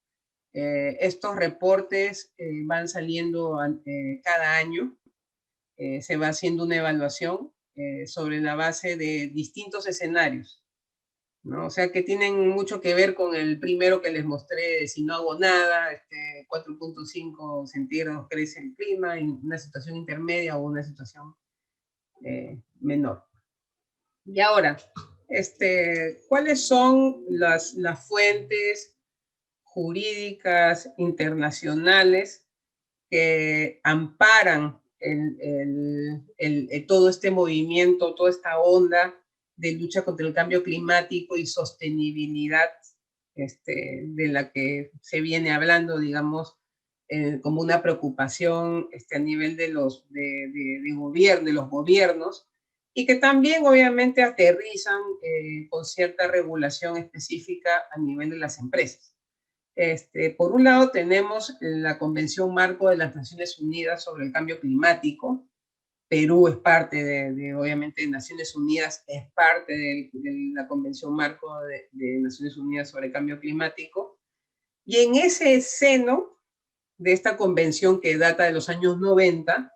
[SPEAKER 1] Estos reportes van saliendo cada año, se va haciendo una evaluación sobre la base de distintos escenarios, ¿no? O sea, que tienen mucho que ver con el primero que les mostré, de si no hago nada, 4.5 centígrados crece el clima, en una situación intermedia o una situación menor. Y ahora, ¿cuáles son las fuentes jurídicas internacionales que amparan todo este movimiento, toda esta onda de lucha contra el cambio climático y sostenibilidad de la que se viene hablando, digamos, como una preocupación a nivel de los gobiernos, y que también obviamente aterrizan con cierta regulación específica a nivel de las empresas? Por un lado tenemos la Convención Marco de las Naciones Unidas sobre el Cambio Climático. Perú es parte obviamente, de Naciones Unidas, es parte de la Convención Marco de Naciones Unidas sobre el Cambio Climático. Y en ese seno de esta convención que data de los años 90,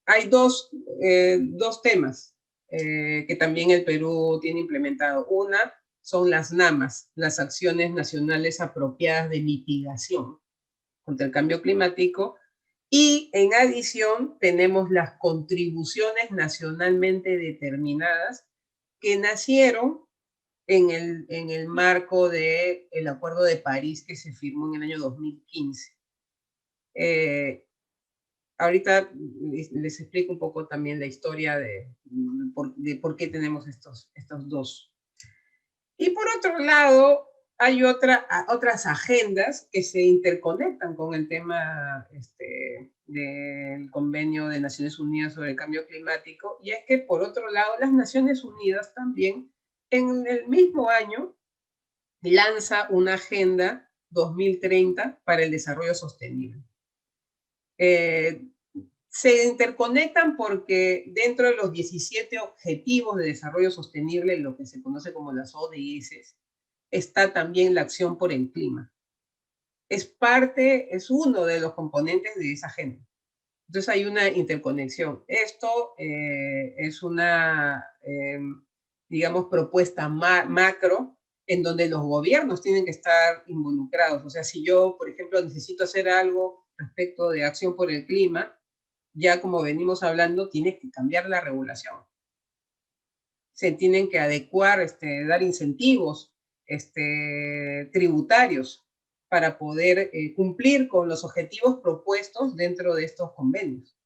[SPEAKER 1] hay dos temas que también el Perú tiene implementado. Una son las NAMAs, las acciones nacionales apropiadas de mitigación contra el cambio climático, y en adición tenemos las contribuciones nacionalmente determinadas que nacieron en el marco del Acuerdo de París que se firmó en el año 2015. Ahorita les explico un poco también la historia de por qué tenemos estos dos. Y por otro lado, hay otras agendas que se interconectan con el tema del Convenio de Naciones Unidas sobre el Cambio Climático, y es que, por otro lado, las Naciones Unidas también, en el mismo año, lanza una Agenda 2030 para el Desarrollo Sostenible. Se interconectan porque dentro de los 17 Objetivos de Desarrollo Sostenible, lo que se conoce como las ODS, está también la acción por el clima. Es uno de los componentes de esa agenda. Entonces hay una interconexión. Esto es una, digamos, propuesta macro en donde los gobiernos tienen que estar involucrados. O sea, si yo, por ejemplo, necesito hacer algo respecto de acción por el clima, ya como venimos hablando, tiene que cambiar la regulación. Se tienen que adecuar, dar incentivos tributarios para poder cumplir con los objetivos propuestos dentro de estos convenios.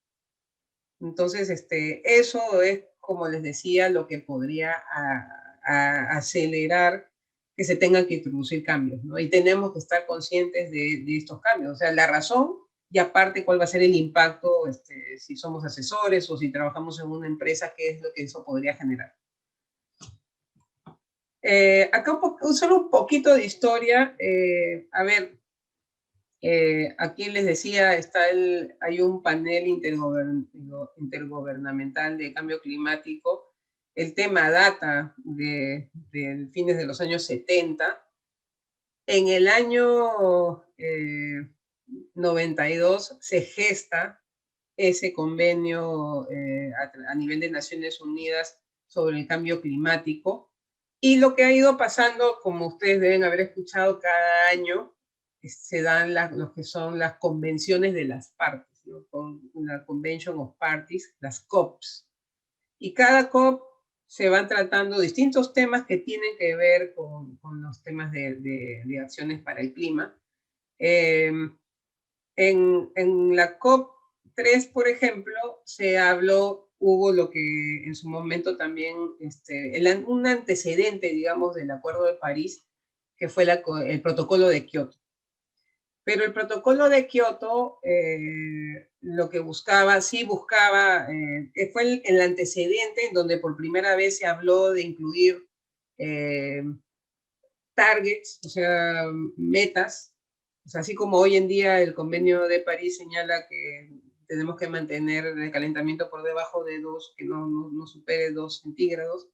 [SPEAKER 1] Entonces, eso es, como les decía, lo que podría acelerar que se tengan que introducir cambios, ¿no? Y tenemos que estar conscientes de estos cambios. O sea, la razón, y aparte cuál va a ser el impacto, si somos asesores o si trabajamos en una empresa, qué es lo que eso podría generar. Acá solo un poquito de historia. A ver, aquí les decía, hay un panel intergubernamental de cambio climático. El tema data de fines de los años 70. En el año 92 se gesta ese convenio a nivel de Naciones Unidas sobre el cambio climático. Y lo que ha ido pasando, como ustedes deben haber escuchado, cada año se dan lo que son las convenciones de las partes, ¿no? Con la Convention of Parties, las COPs. Y cada COP se van tratando distintos temas que tienen que ver con los temas de acciones para el clima. En la COP 3, por ejemplo, hubo lo que en su momento también, un antecedente, digamos, del Acuerdo de París, que fue el Protocolo de Kioto. Pero el Protocolo de Kioto lo que buscaba, fue el antecedente en donde por primera vez se habló de incluir targets, o sea, metas. O sea, así como hoy en día el Convenio de París señala que tenemos que mantener el calentamiento por debajo de 2, que no supere 2 centígrados,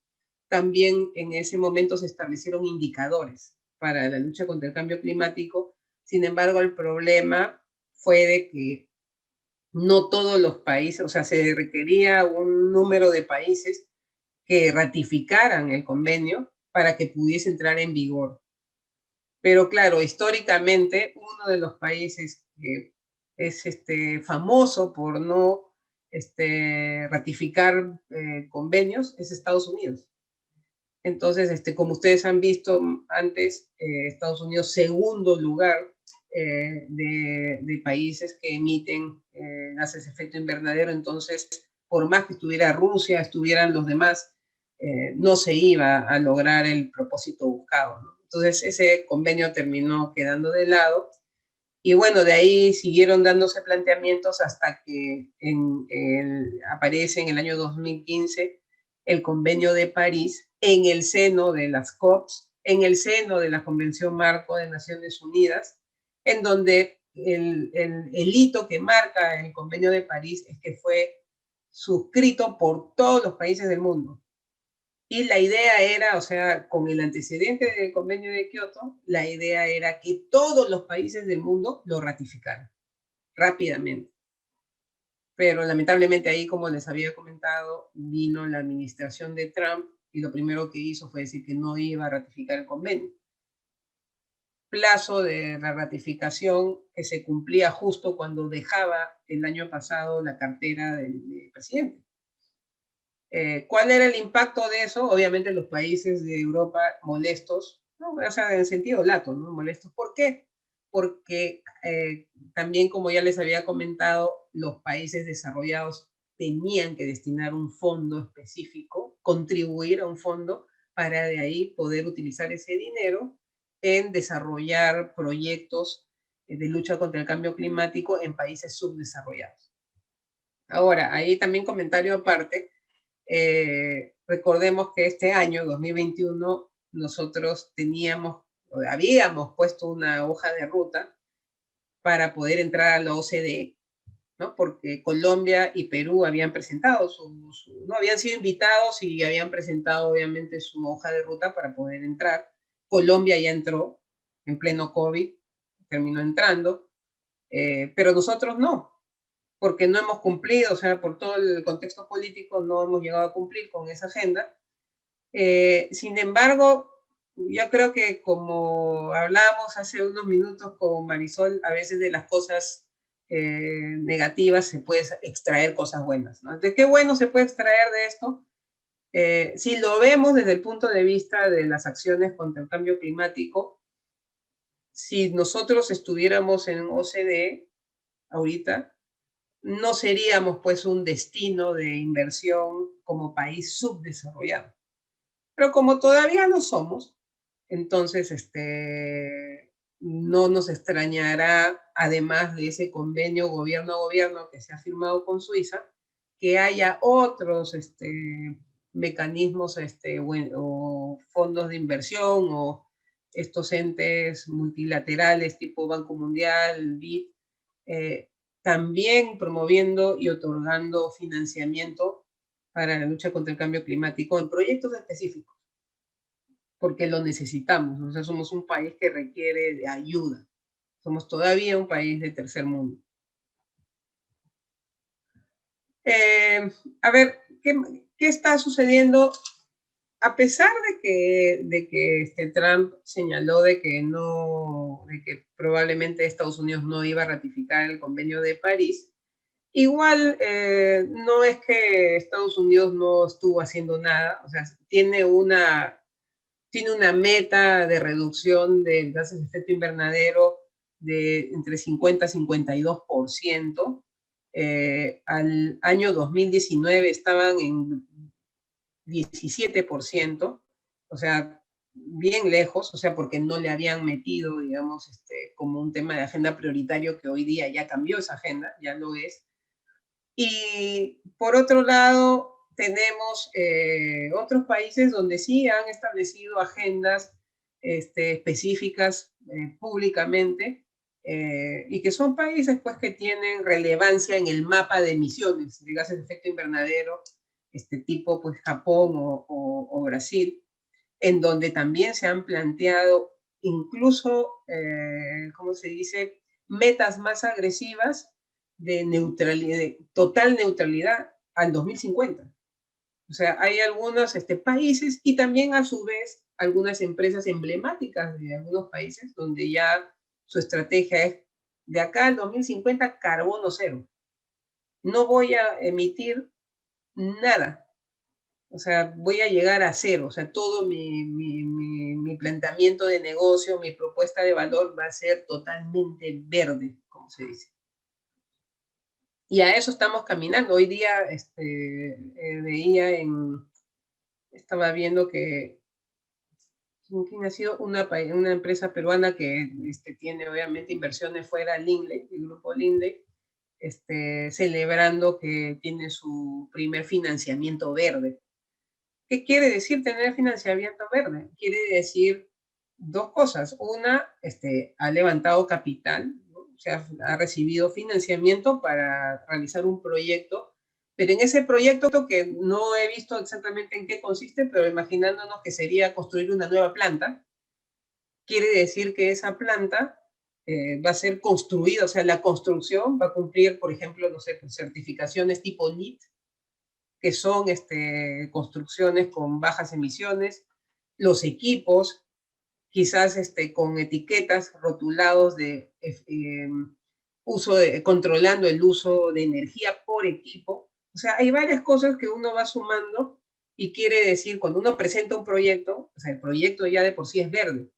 [SPEAKER 1] también en ese momento se establecieron indicadores para la lucha contra el cambio climático. Sin embargo, el problema fue de que no todos los países, o sea, se requería un número de países que ratificaran el convenio para que pudiese entrar en vigor. Pero claro, históricamente, uno de los países que es famoso por no ratificar convenios es Estados Unidos. Entonces, como ustedes han visto antes, Estados Unidos, segundo lugar de países que emiten gases de efecto invernadero. Entonces, por más que estuviera Rusia, estuvieran los demás, no se iba a lograr el propósito buscado, ¿no? Entonces, ese convenio terminó quedando de lado. Y bueno, de ahí siguieron dándose planteamientos hasta que aparece en el año 2015 el Convenio de París en el seno de las COPs, en el seno de la Convención Marco de Naciones Unidas, en donde el hito que marca el Convenio de París es que fue suscrito por todos los países del mundo. Y la idea era, o sea, con el antecedente del Convenio de Kioto, la idea era que todos los países del mundo lo ratificaran. rápidamente. Pero lamentablemente ahí, como les había comentado, vino la administración de Trump y lo primero que hizo fue decir que no iba a ratificar el convenio. Plazo de la ratificación que se cumplía justo cuando dejaba el año pasado la cartera del presidente. ¿Cuál era el impacto de eso? Obviamente los países de Europa molestos, ¿no? O sea, en sentido lato, ¿no? Molestos. ¿Por qué? Porque también, como ya les había comentado, los países desarrollados tenían que destinar un fondo específico, contribuir a un fondo para de ahí poder utilizar ese dinero en desarrollar proyectos de lucha contra el cambio climático en países subdesarrollados. Ahora, ahí también comentario aparte, recordemos que este año, 2021, nosotros habíamos puesto una hoja de ruta para poder entrar a la OCDE, ¿no? Porque Colombia y Perú habían presentado no habían sido invitados y habían presentado obviamente su hoja de ruta para poder entrar. Colombia ya entró en pleno COVID, terminó entrando, pero nosotros no, porque no hemos cumplido, o sea, por todo el contexto político no hemos llegado a cumplir con esa agenda. Sin embargo, yo creo que como hablábamos hace unos minutos con Marisol, a veces de las cosas negativas se puede extraer cosas buenas, ¿no? Entonces, ¿qué bueno se puede extraer de esto? Si lo vemos desde el punto de vista de las acciones contra el cambio climático, si nosotros estuviéramos en OCDE ahorita, no seríamos pues un destino de inversión como país subdesarrollado. Pero como todavía no somos, entonces no nos extrañará, además de ese convenio gobierno a gobierno que se ha firmado con Suiza, que haya otros mecanismos o fondos de inversión o estos entes multilaterales tipo Banco Mundial, BID, también promoviendo y otorgando financiamiento para la lucha contra el cambio climático en proyectos específicos, porque lo necesitamos. O sea, somos un país que requiere de ayuda. Somos todavía un país de tercer mundo. A ver, ¿qué está sucediendo? A pesar de que Trump señaló de que probablemente Estados Unidos no iba a ratificar el convenio de París, igual no es que Estados Unidos no estuvo haciendo nada, o sea, tiene una meta de reducción de gases de efecto invernadero de entre 50 y 52%. Al año 2019 estaban en 17%, o sea, bien lejos, o sea, porque no le habían metido, digamos, como un tema de agenda prioritario que hoy día ya cambió esa agenda, ya lo es. Y por otro lado, tenemos otros países donde sí han establecido agendas específicas públicamente y que son países pues, que tienen relevancia en el mapa de emisiones de gases de efecto invernadero, tipo pues, Japón o Brasil, en donde también se han planteado incluso, ¿cómo se dice?, metas más agresivas de neutralidad, de total neutralidad al 2050. O sea, hay algunos países y también a su vez algunas empresas emblemáticas de algunos países donde ya su estrategia es de acá al 2050 carbono cero. No voy a emitir nada. O sea, voy a llegar a cero. O sea, todo mi planteamiento de negocio, mi propuesta de valor va a ser totalmente verde, como se dice. Y a eso estamos caminando. Hoy día estaba viendo que ¿quién ha sido una empresa peruana que tiene obviamente inversiones fuera, Lindley, el grupo Lindley, celebrando que tiene su primer financiamiento verde. ¿Qué quiere decir tener financiamiento verde? Quiere decir dos cosas. Una, ha levantado capital, ¿no? O sea, ha recibido financiamiento para realizar un proyecto, pero en ese proyecto que no he visto exactamente en qué consiste, pero imaginándonos que sería construir una nueva planta, quiere decir que esa planta va a ser construida, o sea, la construcción va a cumplir, por ejemplo, no sé, certificaciones tipo NEET, que son construcciones con bajas emisiones, los equipos, quizás con etiquetas rotulados de controlando el uso de energía por equipo. O sea, hay varias cosas que uno va sumando y quiere decir, cuando uno presenta un proyecto, o sea, el proyecto ya de por sí es verde.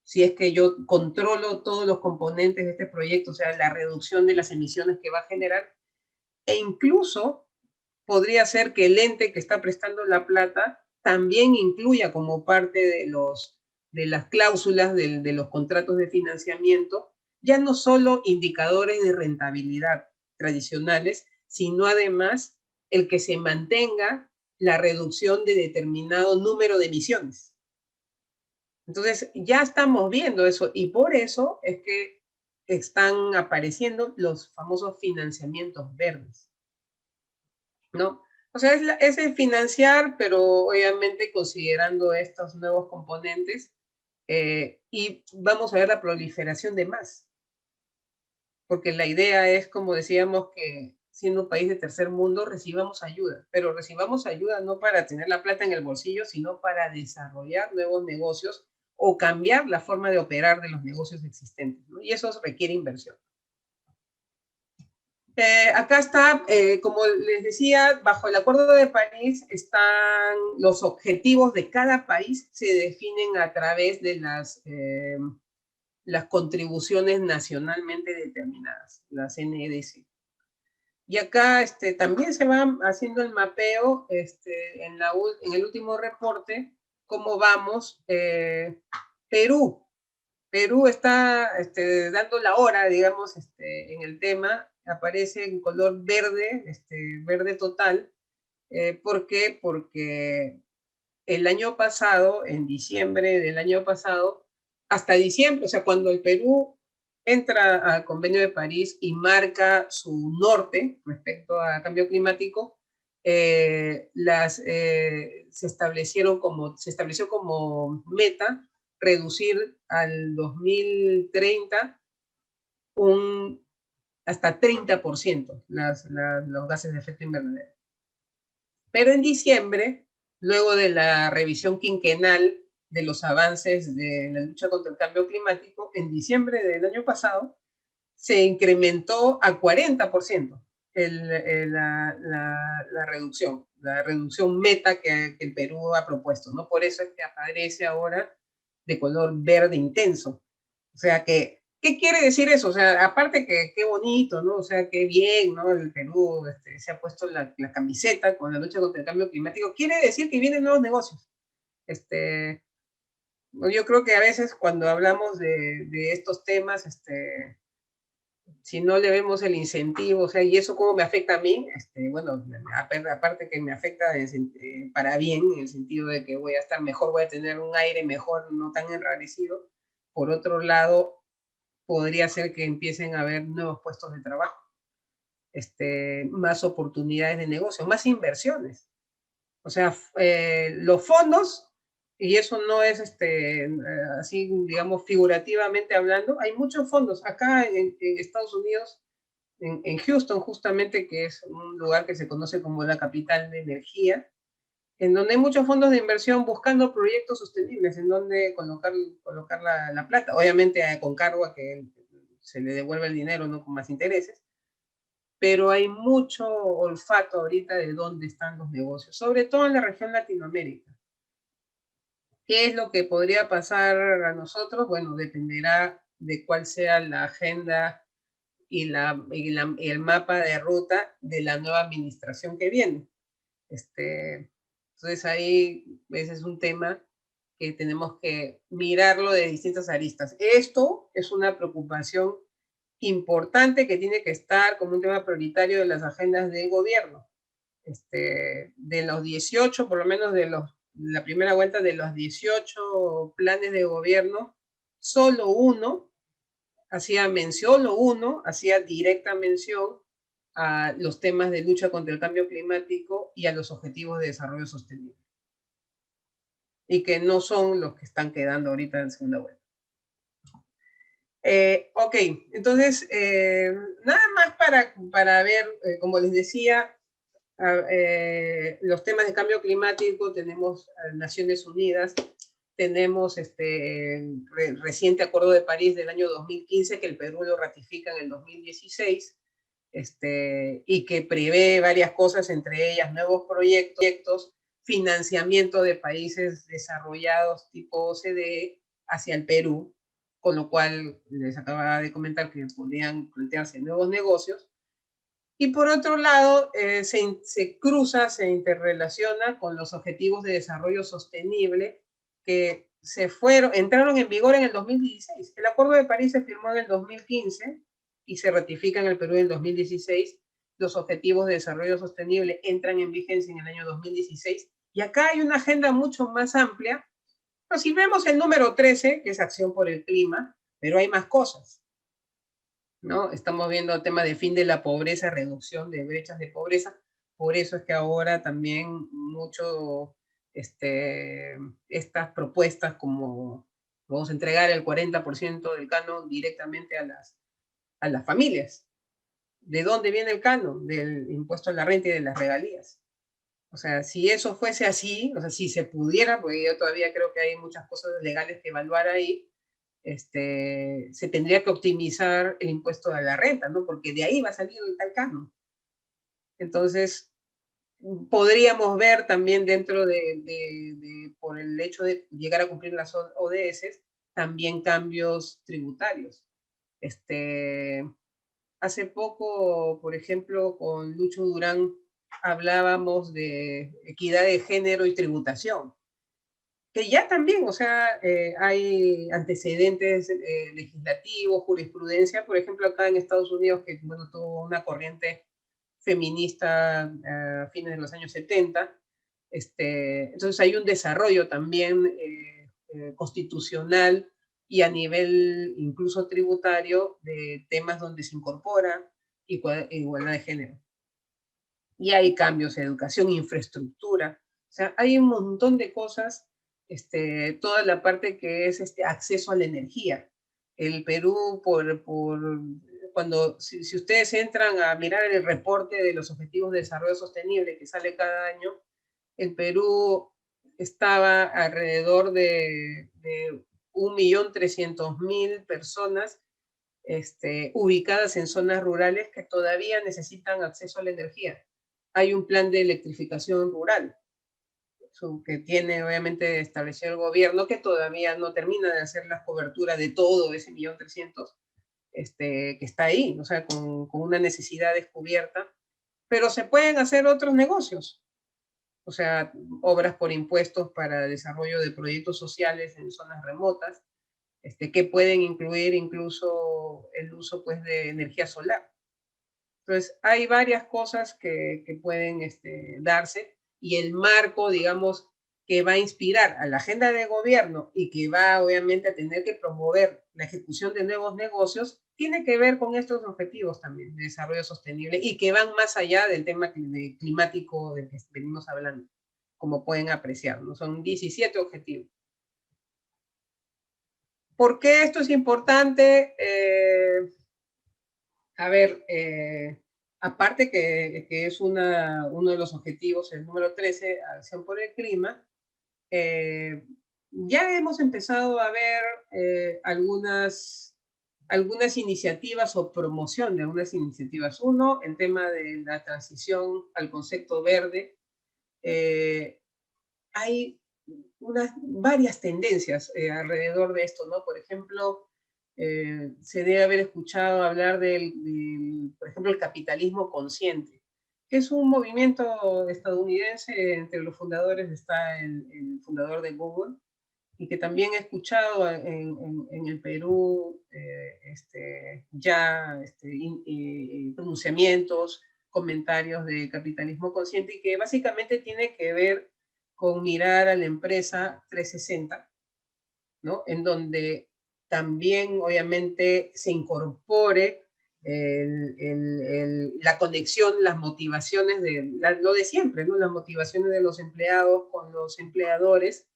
[SPEAKER 1] Si es que yo controlo todos los componentes de este proyecto, o sea, la reducción de las emisiones que va a generar, e incluso podría ser que el ente que está prestando la plata también incluya como parte de las cláusulas de los contratos de financiamiento, ya no solo indicadores de rentabilidad tradicionales, sino además el que se mantenga la reducción de determinado número de emisiones. Entonces, ya estamos viendo eso y por eso es que están apareciendo los famosos financiamientos verdes, ¿no? O sea, es el financiar, pero obviamente considerando estos nuevos componentes y vamos a ver la proliferación de más. Porque la idea es, como decíamos, que siendo un país de tercer mundo recibamos ayuda, pero recibamos ayuda no para tener la plata en el bolsillo, sino para desarrollar nuevos negocios o cambiar la forma de operar de los negocios existentes, ¿no? Y eso requiere inversión. Acá está, como les decía, bajo el Acuerdo de París están los objetivos de cada país, se definen a través de las contribuciones nacionalmente determinadas, las NDC. Y acá también se va haciendo el mapeo en el último reporte, cómo vamos. Perú está dando la hora, digamos, en el tema, aparece en color verde, verde total. ¿Por qué? Porque el año pasado, en diciembre del año pasado, hasta diciembre, o sea, cuando el Perú entra al Convenio de París y marca su norte respecto al cambio climático, se estableció como meta reducir al 2030 hasta 30% los gases de efecto invernadero. Pero en diciembre, luego de la revisión quinquenal de los avances de la lucha contra el cambio climático, en diciembre del año pasado se incrementó a 40% la reducción meta que el Perú ha propuesto, ¿no? Por eso es que aparece ahora de color verde intenso. O sea que, ¿qué quiere decir eso? O sea, aparte que qué bonito, ¿no? O sea, qué bien, ¿no? El Perú se ha puesto la camiseta con la lucha contra el cambio climático. Quiere decir que vienen nuevos negocios. Yo creo que a veces cuando hablamos de estos temas, si no le vemos el incentivo, o sea, y eso cómo me afecta a mí, bueno, aparte que me afecta para bien, en el sentido de que voy a estar mejor, voy a tener un aire mejor, no tan enrarecido. Por otro lado, podría ser que empiecen a haber nuevos puestos de trabajo, más oportunidades de negocio, más inversiones. O sea, los fondos, y eso no es así, digamos, figurativamente hablando, hay muchos fondos. Acá en Estados Unidos, en Houston justamente, que es un lugar que se conoce como la capital de energía, en donde hay muchos fondos de inversión buscando proyectos sostenibles en donde colocar la plata, obviamente con cargo a que se le devuelva el dinero, no con más intereses, pero hay mucho olfato ahorita de dónde están los negocios, sobre todo en la región Latinoamérica. ¿Qué es lo que podría pasar a nosotros? Bueno, dependerá de cuál sea la agenda y el mapa de ruta de la nueva administración que viene. Entonces ahí ese es un tema que tenemos que mirarlo de distintas aristas. Esto es una preocupación importante que tiene que estar como un tema prioritario de las agendas de gobierno. De los 18, por lo menos la primera vuelta de los 18 planes de gobierno, solo uno hacía directa mención a los temas de lucha contra el cambio climático y a los objetivos de desarrollo sostenible. Y que no son los que están quedando ahorita en segunda vuelta. Ok, entonces, nada más para ver, como les decía, los temas de cambio climático, tenemos Naciones Unidas, tenemos reciente Acuerdo de París del año 2015, que el Perú lo ratifica en el 2016, y que prevé varias cosas, entre ellas nuevos proyectos, financiamiento de países desarrollados tipo OCDE hacia el Perú, con lo cual les acababa de comentar que podrían plantearse nuevos negocios. Y por otro lado, se cruza, se interrelaciona con los objetivos de desarrollo sostenible que entraron en vigor en el 2016. El Acuerdo de París se firmó en el 2015 y se ratifica en el Perú en el 2016. Los objetivos de desarrollo sostenible entran en vigencia en el año 2016. Y acá hay una agenda mucho más amplia. Pero si vemos el número 13, que es Acción por el Clima, pero hay más cosas, ¿no? Estamos viendo el tema de fin de la pobreza, reducción de brechas de pobreza. Por eso es que ahora también mucho estas propuestas como vamos a entregar el 40% del canon directamente a las familias. ¿De dónde viene el canon? Del impuesto a la renta y de las regalías. O sea, si eso fuese así, o sea, si se pudiera, porque yo todavía creo que hay muchas cosas legales que evaluar ahí, se tendría que optimizar el impuesto a la renta, ¿no? Porque de ahí va a salir el tal canon. Entonces, podríamos ver también dentro por el hecho de llegar a cumplir las ODS, también cambios tributarios. Hace poco, por ejemplo, con Lucho Durán hablábamos de equidad de género y tributación, que ya también, o sea, hay antecedentes legislativos, jurisprudencia, por ejemplo, acá en Estados Unidos, que bueno, tuvo una corriente feminista a fines de los años 70, entonces hay un desarrollo también constitucional y a nivel incluso tributario de temas donde se incorpora igualdad de género. Y hay cambios en educación, infraestructura, o sea, hay un montón de cosas, toda la parte que es acceso a la energía. El Perú, si ustedes entran a mirar el reporte de los Objetivos de Desarrollo Sostenible que sale cada año, el Perú estaba alrededor de 1.300.000 personas ubicadas en zonas rurales que todavía necesitan acceso a la energía. Hay un plan de electrificación rural que tiene obviamente establecido el gobierno, que todavía no termina de hacer la cobertura de todo ese 1.300.000 que está ahí, o sea, con una necesidad descubierta, pero se pueden hacer otros negocios, o sea, obras por impuestos para desarrollo de proyectos sociales en zonas remotas, que pueden incluir incluso el uso pues, de energía solar. Entonces, hay varias cosas que pueden darse y el marco, digamos, que va a inspirar a la agenda de gobierno y que va obviamente a tener que promover la ejecución de nuevos negocios, tiene que ver con estos objetivos también de desarrollo sostenible y que van más allá del tema climático del que venimos hablando, como pueden apreciar, ¿no? Son 17 objetivos. ¿Por qué esto es importante? A ver, aparte que es uno de los objetivos, el número 13, Acción por el Clima, ya hemos empezado a ver algunas iniciativas o promoción de algunas iniciativas. Uno, el tema de la transición al concepto verde. Hay varias tendencias alrededor de esto, ¿no? Por ejemplo, se debe haber escuchado hablar por ejemplo, el capitalismo consciente, que es un movimiento estadounidense. Entre los fundadores está el fundador de Google, y que también he escuchado en el Perú pronunciamientos, comentarios de capitalismo consciente, y que básicamente tiene que ver con mirar a la empresa 360, ¿no? En donde también obviamente se incorpore la conexión, las motivaciones lo de siempre, ¿no? Las motivaciones de los empleados con los empleadores,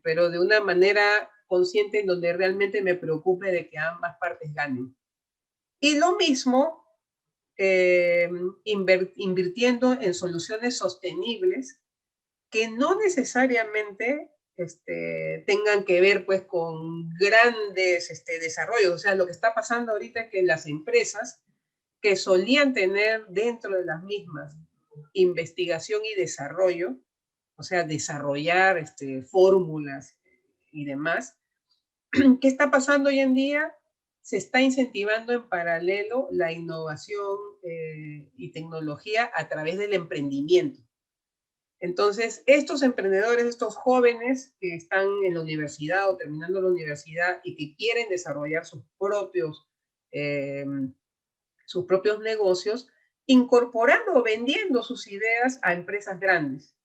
[SPEAKER 1] pero de una manera consciente en donde realmente me preocupe de que ambas partes ganen. Y lo mismo, invirtiendo en soluciones sostenibles que no necesariamente tengan que ver pues con grandes desarrollos. O sea, lo que está pasando ahorita es que las empresas que solían tener dentro de las mismas investigación y desarrollo, o sea, desarrollar fórmulas y demás, ¿qué está pasando hoy en día? Se está incentivando en paralelo la innovación y tecnología a través del emprendimiento. Entonces, estos emprendedores, estos jóvenes que están en la universidad o terminando la universidad y que quieren desarrollar sus propios negocios, incorporando o vendiendo sus ideas a empresas grandes.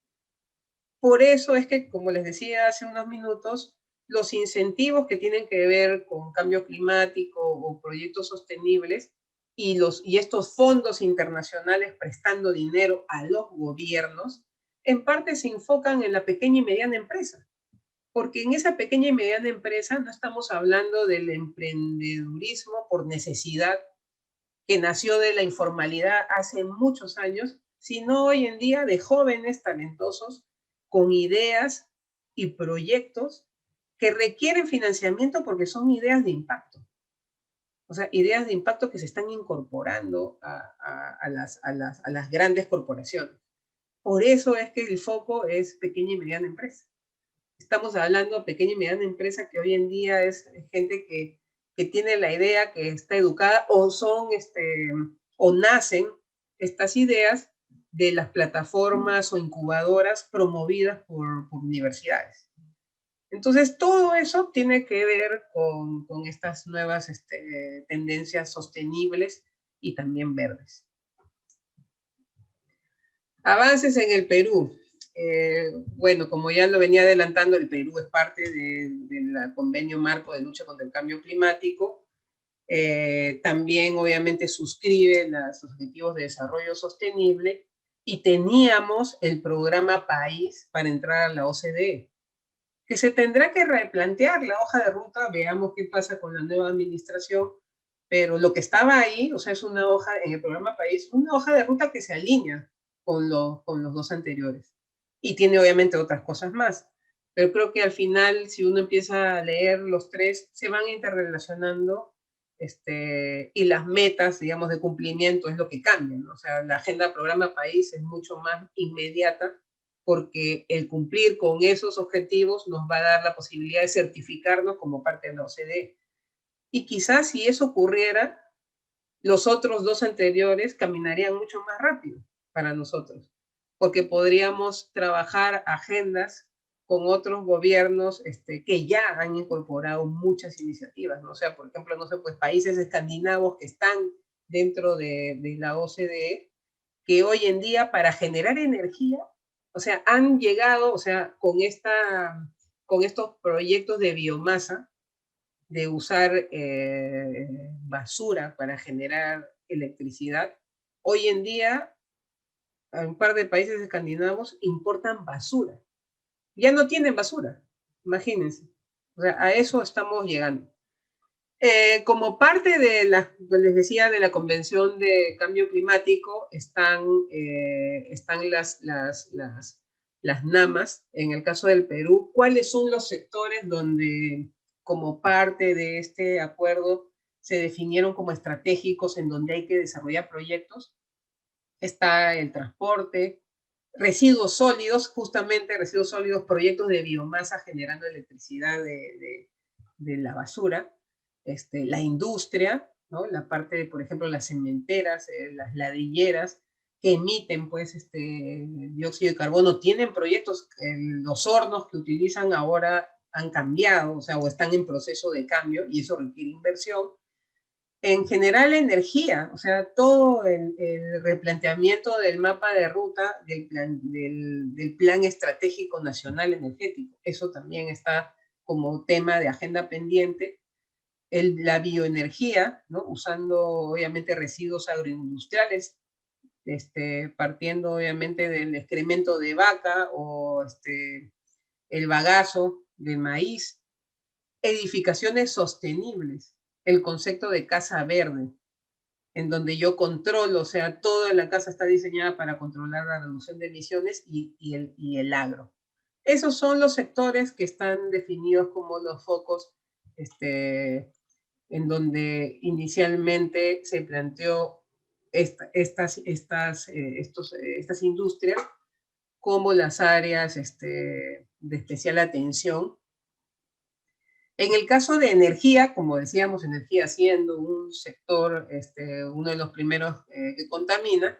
[SPEAKER 1] Por eso es que, como les decía hace unos minutos, los incentivos que tienen que ver con cambio climático o proyectos sostenibles y estos fondos internacionales prestando dinero a los gobiernos, en parte se enfocan en la pequeña y mediana empresa. Porque en esa pequeña y mediana empresa no estamos hablando del emprendedurismo por necesidad que nació de la informalidad hace muchos años, sino hoy en día de jóvenes talentosos con ideas y proyectos que requieren financiamiento porque son ideas de impacto. O sea, ideas de impacto que se están incorporando a las grandes corporaciones. Por eso es que el foco es pequeña y mediana empresa. Estamos hablando de pequeña y mediana empresa que hoy en día es gente que tiene la idea, que está educada, o o nacen estas ideas de las plataformas o incubadoras promovidas por universidades. Entonces, todo eso tiene que ver con estas nuevas tendencias sostenibles y también verdes. Avances en el Perú. Bueno, como ya lo venía adelantando, el Perú es parte del convenio marco de lucha contra el cambio climático. También, obviamente, suscribe los objetivos de desarrollo sostenible y teníamos el programa País para entrar a la OCDE, que se tendrá que replantear la hoja de ruta, veamos qué pasa con la nueva administración, pero lo que estaba ahí, o sea, es una hoja, en el programa País, una hoja de ruta que se alinea con los dos anteriores. Y tiene obviamente otras cosas más. Pero creo que al final, si uno empieza a leer los tres, se van interrelacionando y las metas, digamos, de cumplimiento es lo que cambian, ¿no? O sea, la agenda programa país es mucho más inmediata porque el cumplir con esos objetivos nos va a dar la posibilidad de certificarnos como parte de la OCDE. Y quizás si eso ocurriera, los otros dos anteriores caminarían mucho más rápido para nosotros, porque podríamos trabajar agendas con otros gobiernos que ya han incorporado muchas iniciativas, ¿no? O sea, por ejemplo, no sé, pues países escandinavos que están dentro de la OCDE, que hoy en día para generar energía, o sea, han llegado, o sea, con estos proyectos de biomasa, de usar basura para generar electricidad, hoy en día un par de países escandinavos importan basura. Ya no tienen basura, imagínense. O sea, a eso estamos llegando. Como parte les decía, de la Convención de Cambio Climático, están las NAMAs. En el caso del Perú, ¿cuáles son los sectores donde, como parte de este acuerdo, se definieron como estratégicos en donde hay que desarrollar proyectos? Está el transporte, residuos sólidos, justamente residuos sólidos, proyectos de biomasa generando electricidad de la basura, la industria, ¿no? La parte de, por ejemplo, las cementeras, las ladrilleras, que emiten pues dióxido de carbono, tienen proyectos, los hornos que utilizan ahora han cambiado, o sea, o están en proceso de cambio y eso requiere inversión. En general, energía, o sea, todo el replanteamiento del mapa de ruta del plan estratégico nacional energético, eso también está como tema de agenda pendiente. La bioenergía, ¿no? Usando obviamente residuos agroindustriales, partiendo obviamente del excremento de vaca o el bagazo de maíz, edificaciones sostenibles, el concepto de casa verde, en donde yo controlo, o sea, toda la casa está diseñada para controlar la reducción de emisiones y el agro. Esos son los sectores que están definidos como los focos en donde inicialmente se planteó estas industrias como las áreas de especial atención. En el caso de energía, como decíamos, energía siendo un sector, uno de los primeros que contamina,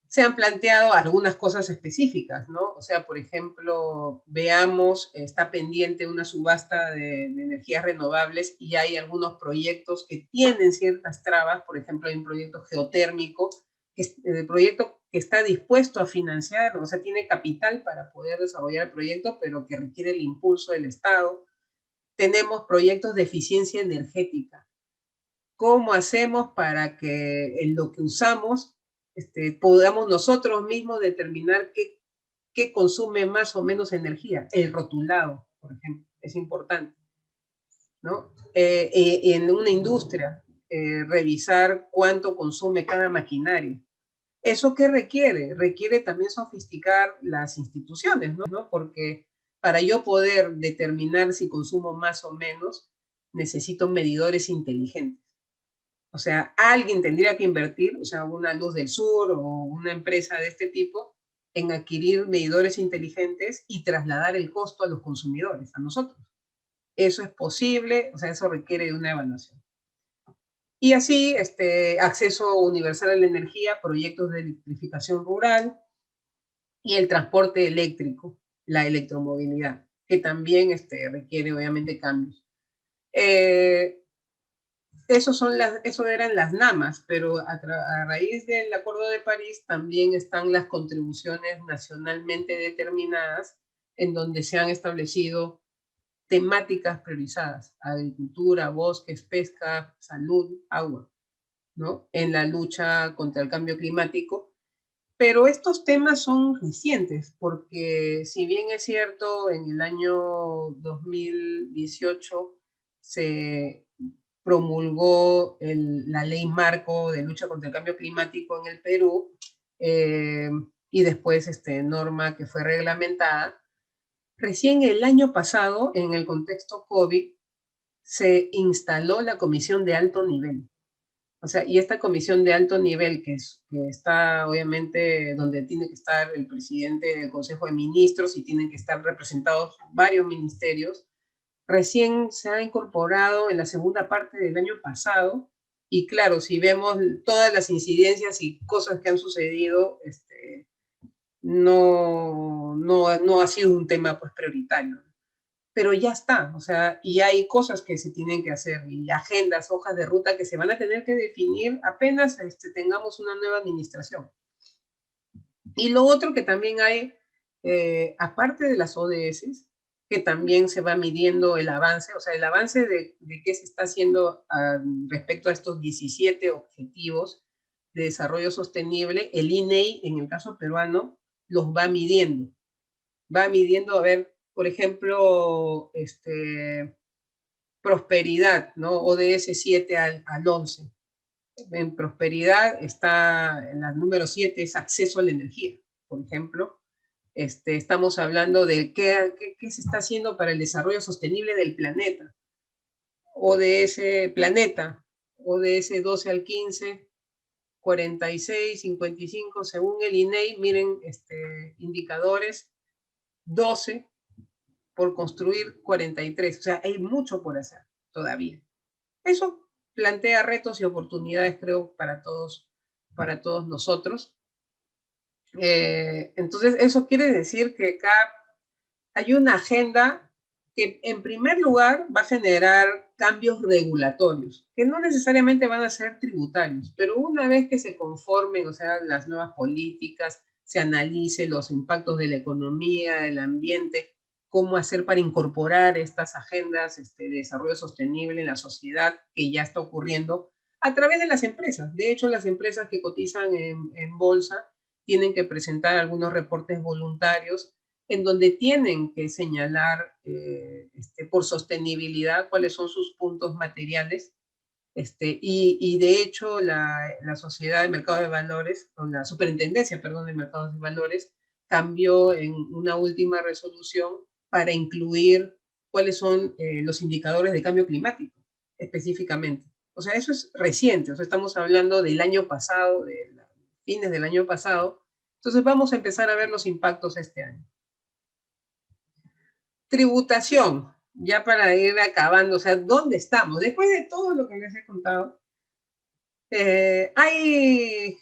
[SPEAKER 1] se han planteado algunas cosas específicas, ¿no? O sea, por ejemplo, veamos, está pendiente una subasta de energías renovables y hay algunos proyectos que tienen ciertas trabas, por ejemplo, hay un proyecto geotérmico, el proyecto que está dispuesto a financiar, o sea, tiene capital para poder desarrollar el proyecto, pero que requiere el impulso del Estado. Tenemos proyectos de eficiencia energética. ¿Cómo hacemos para que en lo que usamos podamos nosotros mismos determinar qué consume más o menos energía? El rotulado, por ejemplo, es importante, ¿no? En una industria, revisar cuánto consume cada maquinaria. ¿Eso qué requiere? Requiere también sofisticar las instituciones, ¿no? Porque para yo poder determinar si consumo más o menos, necesito medidores inteligentes. O sea, alguien tendría que invertir, o sea, una Luz del Sur o una empresa de este tipo, en adquirir medidores inteligentes y trasladar el costo a los consumidores, a nosotros. Eso es posible, o sea, eso requiere de una evaluación. Y así, acceso universal a la energía, proyectos de electrificación rural y el transporte eléctrico, la electromovilidad, que también requiere obviamente cambios. Eso eran las NAMAs, pero a raíz del Acuerdo de París también están las contribuciones nacionalmente determinadas en donde se han establecido temáticas priorizadas: agricultura, bosques, pesca, salud, agua, ¿no? En la lucha contra el cambio climático. Pero estos temas son recientes, porque si bien es cierto, en el año 2018 se promulgó la ley marco de lucha contra el cambio climático en el Perú, y después norma que fue reglamentada. Recién el año pasado, en el contexto COVID, se instaló la comisión de alto nivel. O sea, y esta comisión de alto nivel, que está obviamente donde tiene que estar el presidente del Consejo de Ministros y tienen que estar representados varios ministerios, recién se ha incorporado en la segunda parte del año pasado. Y claro, si vemos todas las incidencias y cosas que han sucedido, no ha sido un tema pues prioritario. Pero ya está, o sea, y hay cosas que se tienen que hacer, y agendas, hojas de ruta que se van a tener que definir apenas tengamos una nueva administración. Y lo otro que también hay, aparte de las ODS, que también se va midiendo el avance, o sea, el avance de qué se está haciendo respecto a estos 17 objetivos de desarrollo sostenible. El INEI, en el caso peruano, los va midiendo. Va midiendo, a ver, por ejemplo, prosperidad, ¿no? ODS 7 al 11. En prosperidad está, en la número 7 es acceso a la energía, por ejemplo. Estamos hablando de qué se está haciendo para el desarrollo sostenible del planeta. ODS planeta, ODS 12 al 15, 46, 55, según el INEI, miren, indicadores, 12 por construir 43. O sea, hay mucho por hacer todavía. Eso plantea retos y oportunidades, creo, para todos nosotros. Entonces, eso quiere decir que acá hay una agenda que, en primer lugar, va a generar cambios regulatorios, que no necesariamente van a ser tributarios, pero una vez que se conformen, o sea, las nuevas políticas, se analice los impactos de la economía, del ambiente, cómo hacer para incorporar estas agendas de desarrollo sostenible en la sociedad, que ya está ocurriendo a través de las empresas. De hecho, las empresas que cotizan en bolsa tienen que presentar algunos reportes voluntarios en donde tienen que señalar por sostenibilidad cuáles son sus puntos materiales. Y de hecho la Sociedad de Mercado de Valores, o la Superintendencia, perdón, de Mercados de Valores, cambió en una última resolución para incluir cuáles son los indicadores de cambio climático, específicamente. O sea, eso es reciente, o sea, estamos hablando del año pasado, de fines del año pasado. Entonces vamos a empezar a ver los impactos este año. Tributación, ya para ir acabando, o sea, ¿dónde estamos? Después de todo lo que les he contado, hay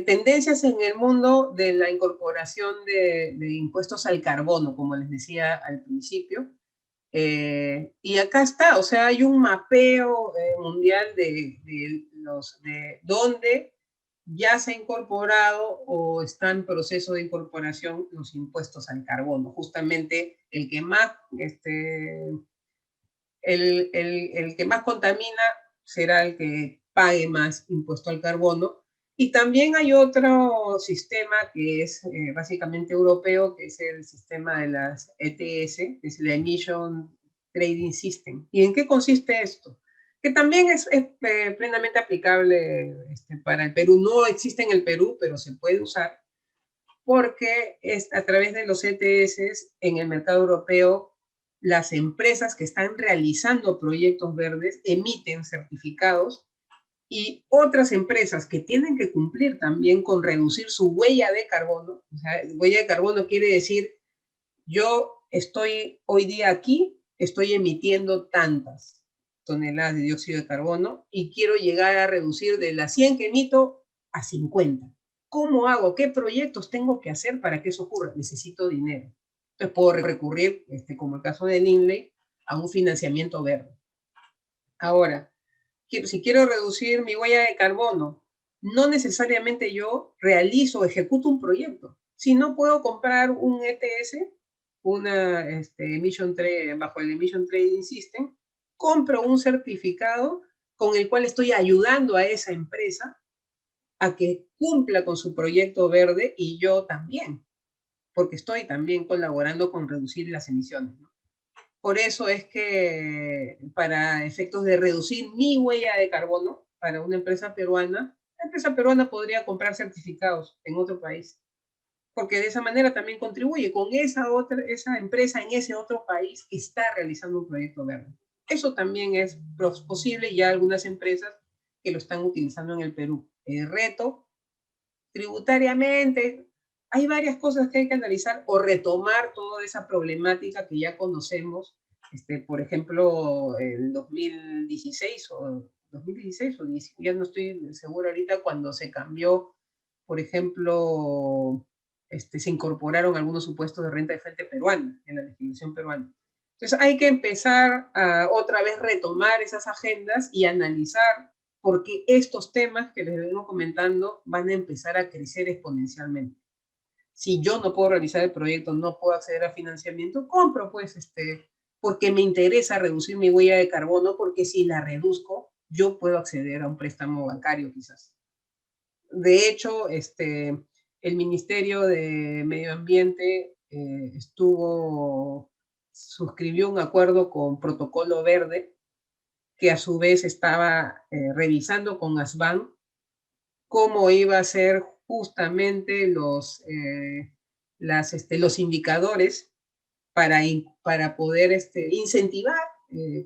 [SPEAKER 1] tendencias en el mundo de la incorporación de impuestos al carbono, como les decía al principio. Y acá está, o sea, hay un mapeo mundial de dónde ya se ha incorporado o está en proceso de incorporación los impuestos al carbono. Justamente el que más, el que más contamina será el que pague más impuesto al carbono. Y también hay otro sistema que es básicamente europeo, que es el sistema de las ETS, que es la Emission Trading System. ¿Y en qué consiste esto? Que también es plenamente aplicable para el Perú. No existe en el Perú, pero se puede usar, porque es a través de los ETS en el mercado europeo, las empresas que están realizando proyectos verdes emiten certificados, y otras empresas que tienen que cumplir también con reducir su huella de carbono. O sea, huella de carbono quiere decir, yo estoy hoy día aquí, estoy emitiendo tantas toneladas de dióxido de carbono y quiero llegar a reducir de las 100 que emito a 50. ¿Cómo hago? ¿Qué proyectos tengo que hacer para que eso ocurra? Necesito dinero. Entonces puedo recurrir, como el caso de Linley, a un financiamiento verde. Ahora, si quiero reducir mi huella de carbono, no necesariamente yo realizo o ejecuto un proyecto. Si no puedo comprar un ETS, una bajo el Emission Trading System, compro un certificado con el cual estoy ayudando a esa empresa a que cumpla con su proyecto verde, y yo también, porque estoy también colaborando con reducir las emisiones, ¿no? Por eso es que para efectos de reducir mi huella de carbono, para una empresa peruana, la empresa peruana podría comprar certificados en otro país, porque de esa manera también contribuye con esa empresa en ese otro país que está realizando un proyecto verde. Eso también es posible, y ya algunas empresas que lo están utilizando en el Perú. El reto, tributariamente, hay varias cosas que hay que analizar o retomar toda esa problemática que ya conocemos. Por ejemplo, el 2016 o 10, ya no estoy segura ahorita, cuando se cambió, por ejemplo, se incorporaron algunos supuestos de renta de fuente peruana en la legislación peruana. Entonces hay que empezar a otra vez retomar esas agendas y analizar, porque estos temas que les vengo comentando van a empezar a crecer exponencialmente. Si yo no puedo realizar el proyecto, no puedo acceder a financiamiento, compro pues porque me interesa reducir mi huella de carbono, porque si la reduzco, yo puedo acceder a un préstamo bancario quizás. De hecho, el Ministerio de Medio Ambiente suscribió un acuerdo con Protocolo Verde, que a su vez estaba revisando con ASBAN cómo iba a ser justamente los indicadores para poder incentivar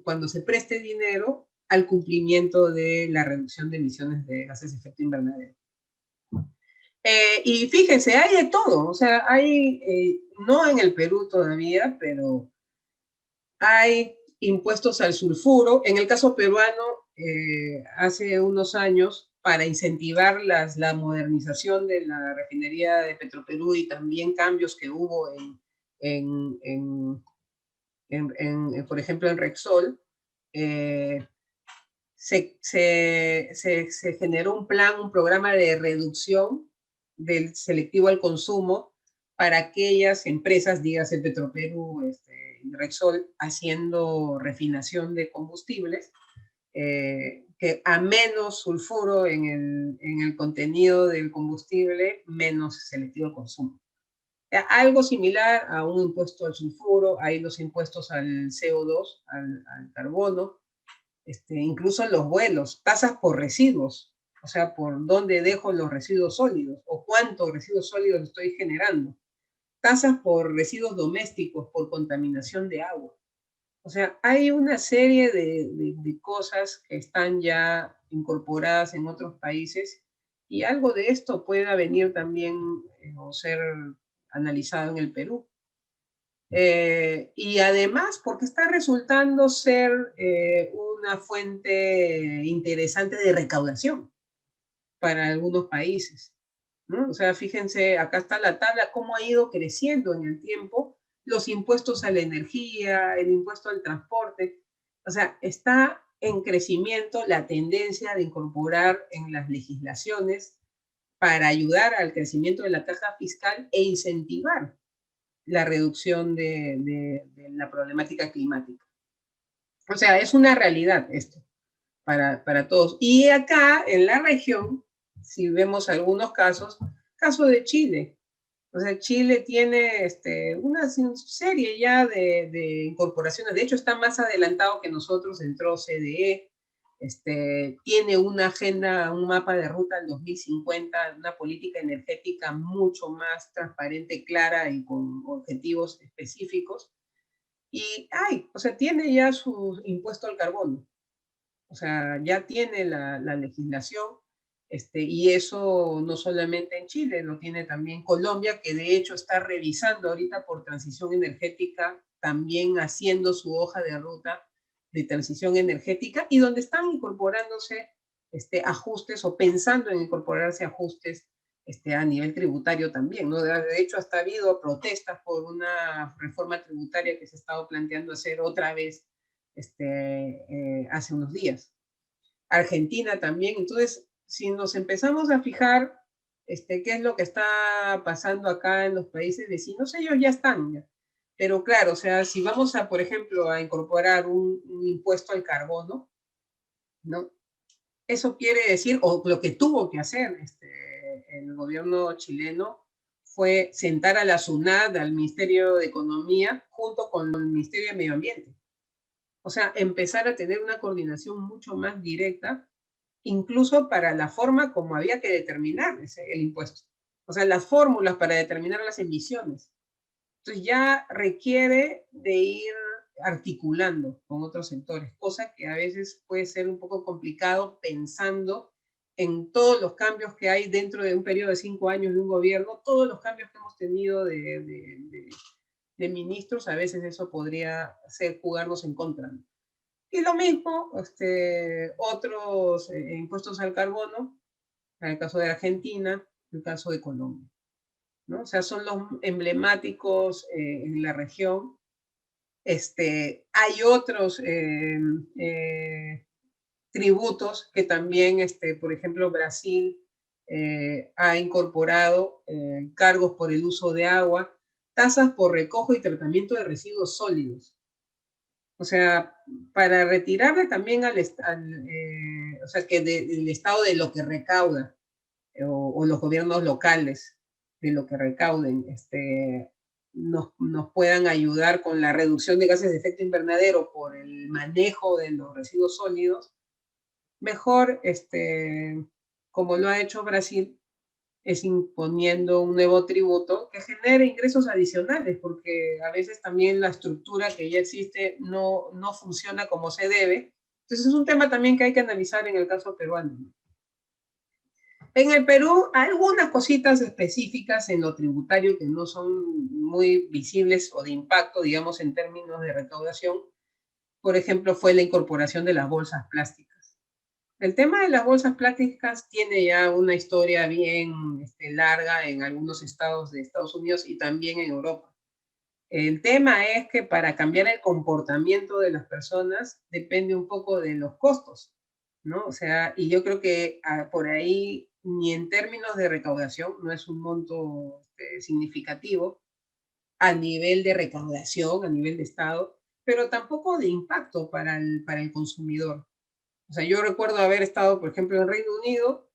[SPEAKER 1] cuando se preste dinero al cumplimiento de la reducción de emisiones de gases de efecto invernadero. Y fíjense, hay de todo, o sea, hay, no en el Perú todavía, pero hay impuestos al sulfuro. En el caso peruano, hace unos años, para incentivar la modernización de la refinería de Petroperú, y también cambios que hubo por ejemplo, en Repsol, se generó un programa de reducción del selectivo al consumo para aquellas empresas, dígase Petroperú, Repsol, haciendo refinación de combustibles, que a menos sulfuro en el contenido del combustible, menos selectivo al consumo. Algo similar a un impuesto al sulfuro, hay los impuestos al CO2, al carbono, incluso los vuelos, tasas por residuos, o sea, por dónde dejo los residuos sólidos o cuántos residuos sólidos estoy generando, tasas por residuos domésticos, por contaminación de agua. O sea, hay una serie de cosas que están ya incorporadas en otros países y algo de esto pueda venir también o ser analizado en el Perú. Y además, porque está resultando ser una fuente interesante de recaudación para algunos países, ¿no? O sea, fíjense, acá está la tabla, cómo ha ido creciendo en el tiempo los impuestos a la energía, el impuesto al transporte. O sea, está en crecimiento la tendencia de incorporar en las legislaciones para ayudar al crecimiento de la caja fiscal e incentivar la reducción de la problemática climática. O sea, es una realidad esto para todos. Y acá en la región, si vemos algunos casos, caso de Chile. O sea, Chile tiene una serie ya de incorporaciones. De hecho, está más adelantado que nosotros, entró CDE, tiene una agenda, un mapa de ruta al 2050, una política energética mucho más transparente, clara y con objetivos específicos. Y o sea, tiene ya su impuesto al carbono. O sea, ya tiene la legislación, y eso no solamente en Chile, lo tiene también Colombia, que de hecho está revisando ahorita por transición energética, también haciendo su hoja de ruta de transición energética, y donde están incorporándose ajustes o pensando en incorporarse ajustes a nivel tributario también, ¿no? De hecho, hasta ha habido protestas por una reforma tributaria que se ha estado planteando hacer otra vez hace unos días. Argentina también. Entonces, si nos empezamos a fijar qué es lo que está pasando acá en los países vecinos, ellos ya están. Ya. Pero claro, o sea, si vamos a, por ejemplo, a incorporar un impuesto al carbono, ¿no? Eso quiere decir, o lo que tuvo que hacer el gobierno chileno fue sentar a la SUNAT, al Ministerio de Economía, junto con el Ministerio de Medio Ambiente. O sea, empezar a tener una coordinación mucho más directa, incluso para la forma como había que determinar el impuesto. O sea, las fórmulas para determinar las emisiones. Entonces ya requiere de ir articulando con otros sectores, cosa que a veces puede ser un poco complicado pensando en todos los cambios que hay dentro de un periodo de 5 años de un gobierno, todos los cambios que hemos tenido de ministros, a veces eso podría ser jugarnos en contra. Y lo mismo, otros impuestos al carbono, en el caso de Argentina, en el caso de Colombia, ¿no? O sea, son los emblemáticos en la región. Hay otros tributos que también, por ejemplo, Brasil ha incorporado cargos por el uso de agua, tasas por recojo y tratamiento de residuos sólidos. O sea, para retirarle también o sea, que del Estado de lo que recauda, o los gobiernos locales de lo que recauden, nos puedan ayudar con la reducción de gases de efecto invernadero por el manejo de los residuos sólidos, mejor, como lo ha hecho Brasil, es imponiendo un nuevo tributo que genere ingresos adicionales, porque a veces también la estructura que ya existe no funciona como se debe. Entonces es un tema también que hay que analizar en el caso peruano. En el Perú, algunas cositas específicas en lo tributario que no son muy visibles o de impacto, digamos, en términos de recaudación. Por ejemplo, fue la incorporación de las bolsas plásticas. El tema de las bolsas plásticas tiene ya una historia bien larga en algunos estados de Estados Unidos y también en Europa. El tema es que para cambiar el comportamiento de las personas depende un poco de los costos, ¿no? O sea, y yo creo que por ahí, ni en términos de recaudación, no es un monto significativo a nivel de recaudación, a nivel de Estado, pero tampoco de impacto para el consumidor. O sea, yo recuerdo haber estado, por ejemplo, en Reino Unido,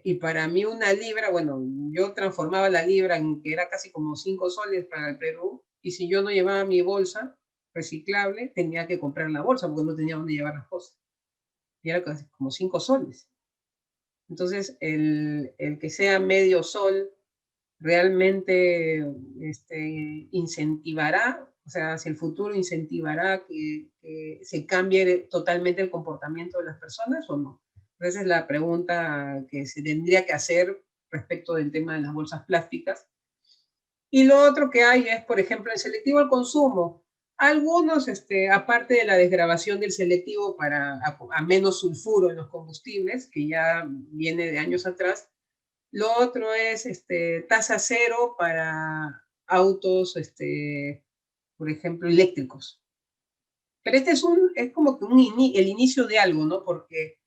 [SPEAKER 1] Y para mí una libra, bueno, yo transformaba la libra en que era casi como 5 soles para el Perú, y si yo no llevaba mi bolsa reciclable, tenía que comprar la bolsa porque no tenía dónde llevar las cosas. Y era casi como 5 soles. Entonces, el que sea medio sol realmente incentivará, o sea, hacia el futuro incentivará que se cambie totalmente el comportamiento de las personas o no. Esa es la pregunta que se tendría que hacer respecto del tema de las bolsas plásticas. Y lo otro que hay es, por ejemplo, el selectivo al consumo. Algunos, aparte de la desgravación del selectivo para a menos sulfuro en los combustibles, que ya viene de años atrás, lo otro es tasa cero para autos, por ejemplo, eléctricos. Pero es como que el inicio de algo, ¿no? Porque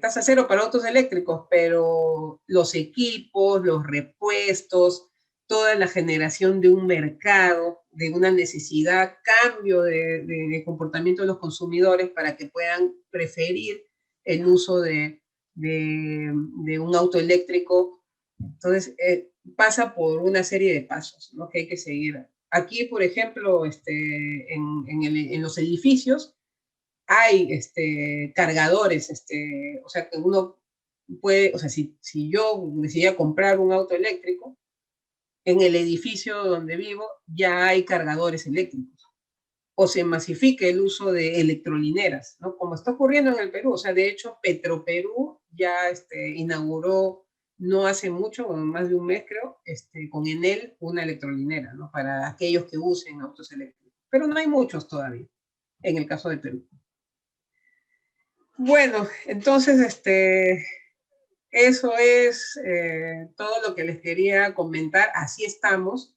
[SPEAKER 1] tasa cero para autos eléctricos, pero los equipos, los repuestos, toda la generación de un mercado, de una necesidad, cambio de comportamiento de los consumidores para que puedan preferir el uso de un auto eléctrico. Entonces, pasa por una serie de pasos, ¿no? Que hay que seguir. Aquí, por ejemplo, en los edificios hay cargadores, o sea, que uno puede, o sea, si yo decidía comprar un auto eléctrico, en el edificio donde vivo ya hay cargadores eléctricos. O se masifique el uso de electrolineras, ¿no? Como está ocurriendo en el Perú. O sea, de hecho, Petroperú ya inauguró no hace mucho, más de un mes creo, con Enel una electrolinera, ¿no? Para aquellos que usen autos eléctricos. Pero no hay muchos todavía, en el caso de Perú. Bueno, entonces, eso es todo lo que les quería comentar. Así estamos.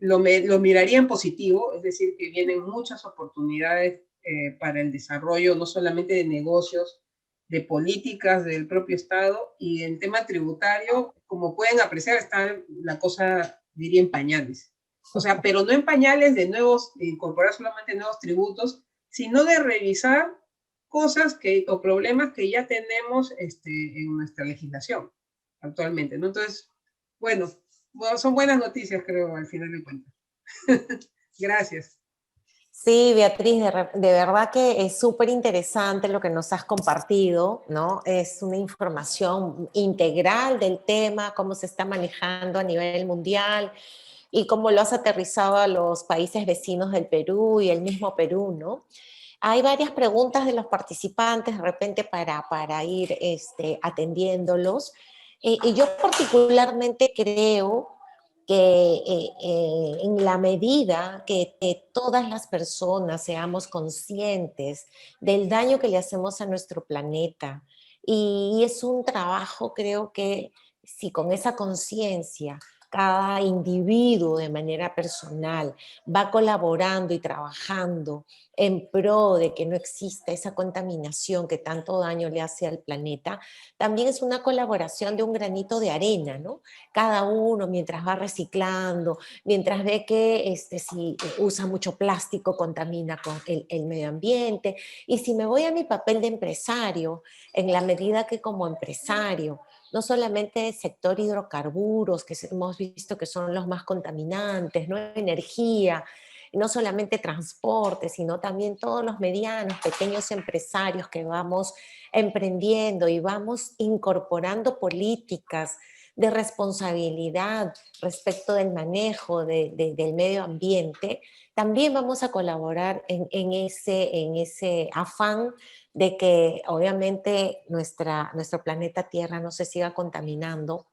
[SPEAKER 1] Lo miraría en positivo, es decir, que vienen muchas oportunidades para el desarrollo, no solamente de negocios, de políticas del propio Estado, y en tema tributario, como pueden apreciar, está la cosa, diría, en pañales. O sea, pero no en pañales de incorporar solamente nuevos tributos, sino de revisar cosas o problemas que ya tenemos en nuestra legislación actualmente, ¿no? Entonces, bueno, son buenas noticias, creo, al final de cuentas. Gracias.
[SPEAKER 2] Sí, Beatriz, de verdad que es súper interesante lo que nos has compartido, ¿no? Es una información integral del tema, cómo se está manejando a nivel mundial y cómo lo has aterrizado a los países vecinos del Perú y el mismo Perú, ¿no? Hay varias preguntas de los participantes de repente para ir atendiéndolos. Y yo particularmente creo que en la medida que todas las personas seamos conscientes del daño que le hacemos a nuestro planeta, y es un trabajo, creo que si con esa conciencia cada individuo de manera personal va colaborando y trabajando en pro de que no exista esa contaminación que tanto daño le hace al planeta, también es una colaboración de un granito de arena, ¿no? Cada uno mientras va reciclando, mientras ve que si usa mucho plástico contamina con el medio ambiente. Y si me voy a mi papel de empresario, en la medida que como empresario, no solamente el sector hidrocarburos, que hemos visto que son los más contaminantes, no energía, no solamente transporte, sino también todos los medianos, pequeños empresarios que vamos emprendiendo y vamos incorporando políticas de responsabilidad respecto del manejo del medio ambiente, también vamos a colaborar en ese afán de que obviamente nuestro planeta Tierra no se siga contaminando.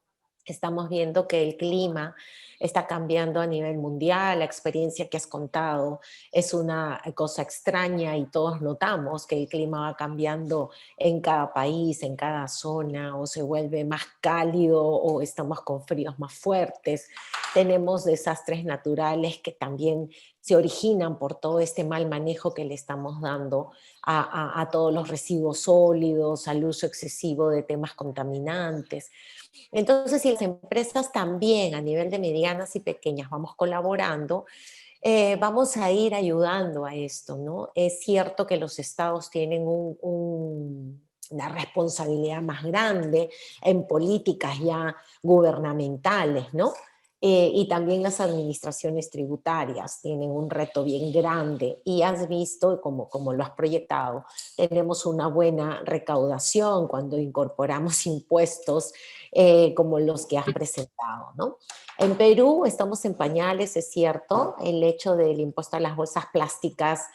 [SPEAKER 2] Estamos viendo que el clima está cambiando a nivel mundial, la experiencia que has contado es una cosa extraña y todos notamos que el clima va cambiando en cada país, en cada zona, o se vuelve más cálido o estamos con fríos más fuertes. Tenemos desastres naturales que también se originan por todo este mal manejo que le estamos dando a todos los residuos sólidos, al uso excesivo de temas contaminantes. Entonces, si las empresas también a nivel de medianas y pequeñas vamos colaborando, vamos a ir ayudando a esto, ¿no? Es cierto que los estados tienen una responsabilidad más grande en políticas ya gubernamentales, ¿no? Y también las administraciones tributarias tienen un reto bien grande y has visto, como lo has proyectado, tenemos una buena recaudación cuando incorporamos impuestos como los que has presentado, ¿no? En Perú estamos en pañales, es cierto, el hecho del impuesto a las bolsas plásticas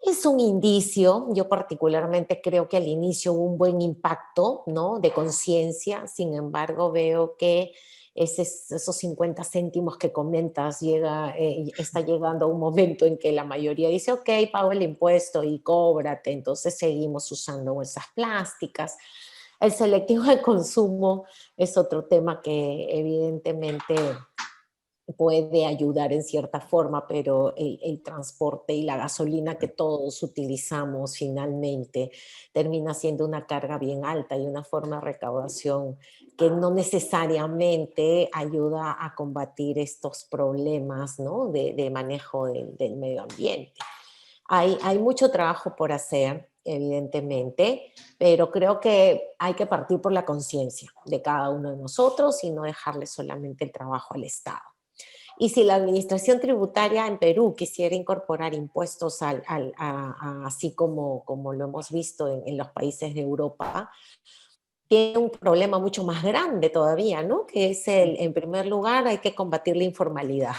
[SPEAKER 2] es un indicio. Yo particularmente creo que al inicio hubo un buen impacto, ¿no?, de conciencia. Sin embargo, veo que esos 50 céntimos que comentas está llegando a un momento en que la mayoría dice, ok, pago el impuesto y cóbrate, entonces seguimos usando bolsas plásticas. El selectivo de consumo es otro tema que evidentemente puede ayudar en cierta forma, pero el transporte y la gasolina que todos utilizamos finalmente termina siendo una carga bien alta y una forma de recaudación que no necesariamente ayuda a combatir estos problemas, ¿no?, de manejo del medio ambiente. Hay mucho trabajo por hacer, evidentemente, pero creo que hay que partir por la conciencia de cada uno de nosotros y no dejarle solamente el trabajo al Estado. Y si la administración tributaria en Perú quisiera incorporar impuestos así como lo hemos visto en los países de Europa, tiene un problema mucho más grande todavía, ¿no? Que es en primer lugar, hay que combatir la informalidad.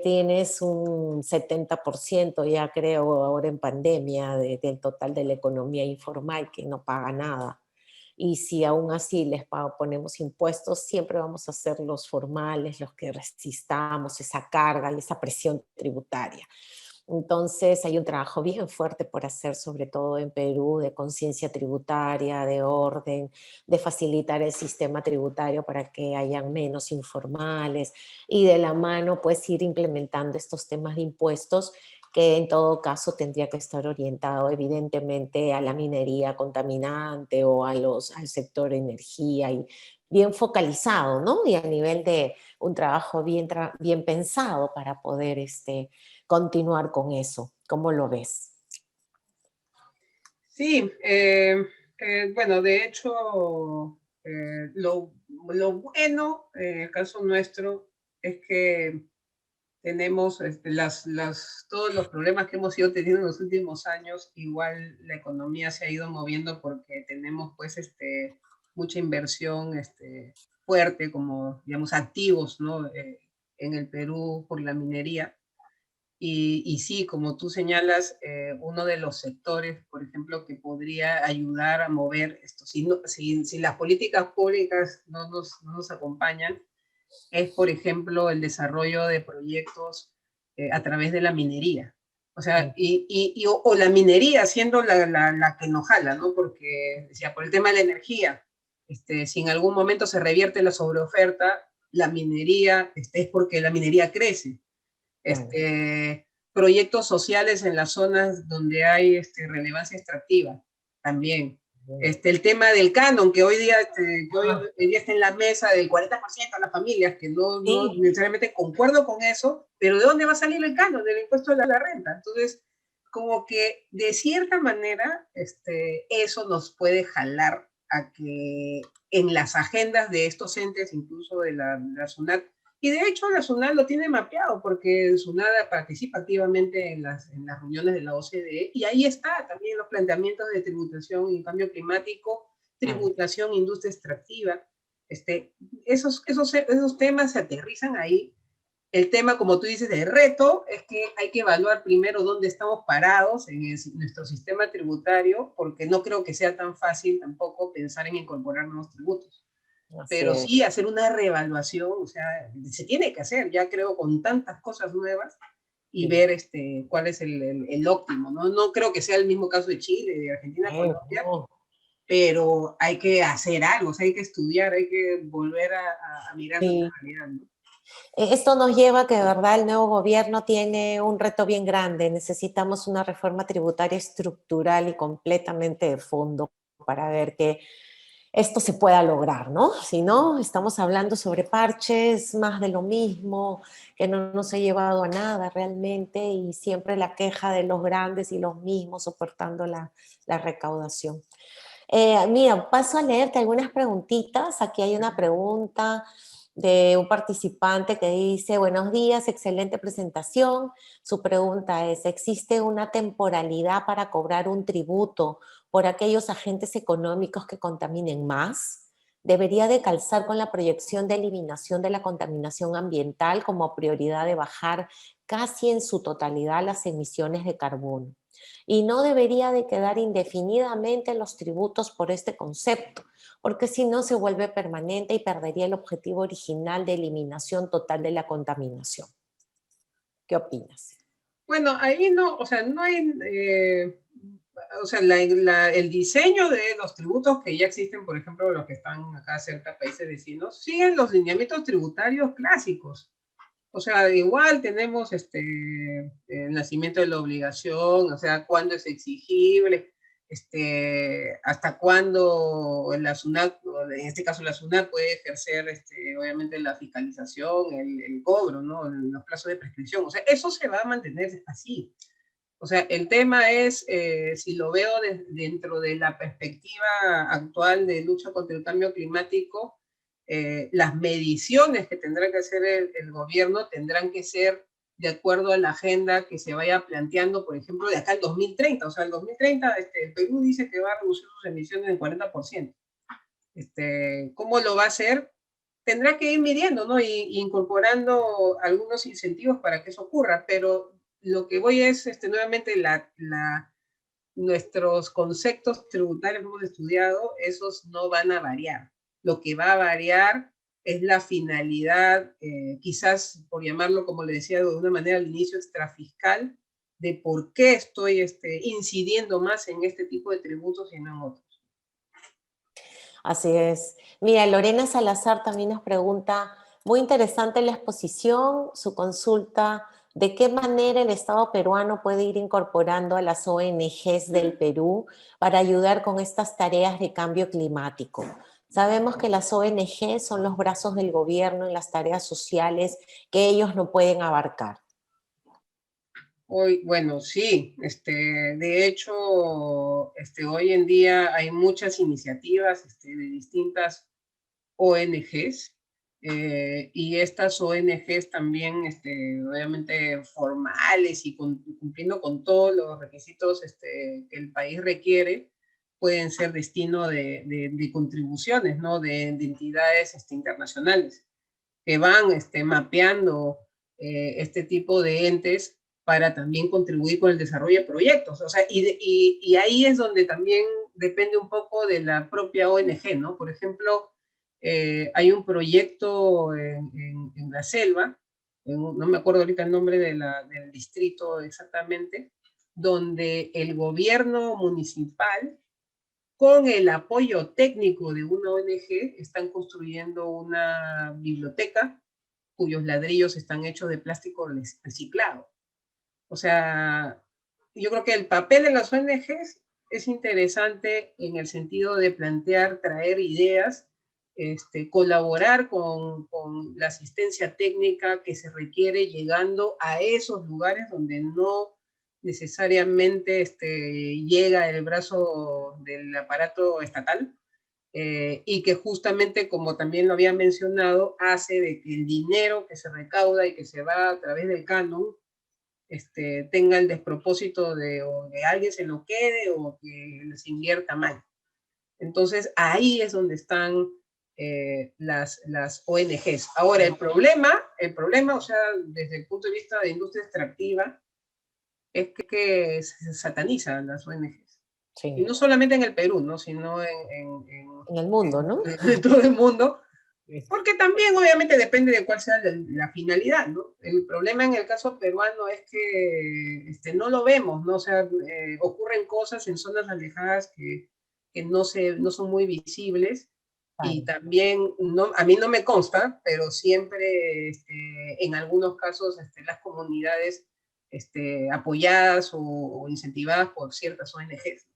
[SPEAKER 2] Tienes un 70% ya creo ahora en pandemia del total de la economía informal que no paga nada. Y si aún así ponemos impuestos, siempre vamos a ser los formales, los que resistamos esa carga, esa presión tributaria. Entonces hay un trabajo bien fuerte por hacer, sobre todo en Perú, de conciencia tributaria, de orden, de facilitar el sistema tributario para que hayan menos informales y de la mano pues ir implementando estos temas de impuestos que en todo caso tendría que estar orientado evidentemente a la minería contaminante o al sector energía y bien focalizado, ¿no? Y a nivel de un trabajo bien pensado para poder continuar con eso. ¿Cómo lo ves?
[SPEAKER 1] Sí, bueno, de hecho, lo bueno en el caso nuestro es que tenemos todos los problemas que hemos ido teniendo en los últimos años. Igual la economía se ha ido moviendo porque tenemos pues mucha inversión fuerte, como digamos activos, ¿no? En el Perú por la minería. Y sí, como tú señalas, uno de los sectores, por ejemplo, que podría ayudar a mover esto, si las políticas públicas no nos acompañan, es, por ejemplo, el desarrollo de proyectos a través de la minería. O sea, o la minería siendo la que nos jala, ¿no? Porque, decía, por el tema de la energía, si en algún momento se revierte la sobreoferta, la minería, es porque la minería crece. Proyectos sociales en las zonas donde hay relevancia extractiva también. El tema del canon, que hoy día, está en la mesa del 40% de las familias, que no necesariamente concuerdo con eso, pero ¿de dónde va a salir el canon? Del impuesto de la renta. Entonces, como que de cierta manera, eso nos puede jalar a que en las agendas de estos entes, incluso de la SUNAT, y de hecho la SUNAT lo tiene mapeado porque SUNAT participa activamente en las reuniones de la OCDE y ahí está también los planteamientos de tributación y cambio climático, tributación, industria extractiva. Esos temas se aterrizan ahí. El tema, como tú dices, del reto es que hay que evaluar primero dónde estamos parados en nuestro sistema tributario, porque no creo que sea tan fácil tampoco pensar en incorporar nuevos tributos. Pero sí hacer una reevaluación, o sea, se tiene que hacer, ya creo, con tantas cosas nuevas y ver cuál es el óptimo, ¿no? No creo que sea el mismo caso de Chile, de Argentina, Colombia, pero hay que hacer algo, o sea, hay que estudiar, hay que volver a mirar la realidad, ¿no?
[SPEAKER 2] Esto nos lleva a que de verdad el nuevo gobierno tiene un reto bien grande. Necesitamos una reforma tributaria estructural y completamente de fondo para ver que esto se pueda lograr, ¿no? Si no, estamos hablando sobre parches, más de lo mismo, que no nos ha llevado a nada realmente, y siempre la queja de los grandes y los mismos soportando la recaudación. Mira, paso a leerte algunas preguntitas. Aquí hay una pregunta de un participante que dice: buenos días, excelente presentación. Su pregunta es: ¿existe una temporalidad para cobrar un tributo por aquellos agentes económicos que contaminen más? ¿Debería de calzar con la proyección de eliminación de la contaminación ambiental como prioridad de bajar casi en su totalidad las emisiones de carbono? Y no debería de quedar indefinidamente los tributos por este concepto, porque si no se vuelve permanente y perdería el objetivo original de eliminación total de la contaminación. ¿Qué opinas?
[SPEAKER 1] Bueno, ahí no, o sea, no hay, o sea, el diseño de los tributos que ya existen, por ejemplo, los que están acá cerca, países vecinos, siguen los lineamientos tributarios clásicos. O sea, igual tenemos el nacimiento de la obligación, o sea, cuándo es exigible, hasta cuándo la SUNAT, en este caso la SUNAT puede ejercer, obviamente, la fiscalización, el cobro, ¿no? Los plazos de prescripción. O sea, eso se va a mantener así. O sea, el tema es, si lo veo dentro de la perspectiva actual de lucha contra el cambio climático, las mediciones que tendrá que hacer el gobierno tendrán que ser de acuerdo a la agenda que se vaya planteando, por ejemplo, de acá al 2030. O sea, el 2030 el Perú dice que va a reducir sus emisiones en 40%. ¿Cómo lo va a hacer? Tendrá que ir midiendo, ¿no? Y incorporando algunos incentivos para que eso ocurra, pero lo que voy es, nuevamente, nuestros conceptos tributarios que hemos estudiado, esos no van a variar. Lo que va a variar es la finalidad, quizás por llamarlo, como le decía de una manera al inicio, extrafiscal, de por qué estoy incidiendo más en este tipo de tributos y no en otros.
[SPEAKER 2] Así es. Mira, Lorena Salazar también nos pregunta: muy interesante la exposición, su consulta: ¿de qué manera el Estado peruano puede ir incorporando a las ONGs del Perú para ayudar con estas tareas de cambio climático? Sabemos que las ONG son los brazos del gobierno en las tareas sociales que ellos no pueden abarcar.
[SPEAKER 1] Hoy, bueno, sí, de hecho, hoy en día hay muchas iniciativas de distintas ONGs, y estas ONGs también, obviamente, formales y cumpliendo con todos los requisitos que el país requiere, pueden ser destino de contribuciones, ¿no? De entidades internacionales que van mapeando este tipo de entes para también contribuir con el desarrollo de proyectos. O sea, y ahí es donde también depende un poco de la propia ONG, ¿no? Por ejemplo, hay un proyecto en la selva, no me acuerdo ahorita el nombre del distrito exactamente, donde el gobierno municipal, con el apoyo técnico de una ONG, están construyendo una biblioteca cuyos ladrillos están hechos de plástico reciclado. O sea, yo creo que el papel de las ONGs es interesante en el sentido de plantear, traer ideas, colaborar con la asistencia técnica que se requiere, llegando a esos lugares donde no necesariamente llega el brazo del aparato estatal, y que justamente, como también lo había mencionado, hace de que el dinero que se recauda y que se va a través del canon tenga el despropósito de o que alguien se lo quede o que se invierta mal. Entonces, ahí es donde están las ONGs. Ahora, el problema, o sea, desde el punto de vista de industria extractiva, es que se satanizan las ONGs.
[SPEAKER 2] Sí.
[SPEAKER 1] Y no solamente en el Perú, ¿no? Sino
[SPEAKER 2] en el mundo, ¿no?
[SPEAKER 1] En todo el mundo. Porque también, obviamente, depende de cuál sea la finalidad, ¿no? El problema en el caso peruano es que no lo vemos, ¿no? O sea, ocurren cosas en zonas alejadas que no son muy visibles. Vale. Y también, a mí no me consta, pero siempre, en algunos casos, las comunidades apoyadas o incentivadas por ciertas ONGs.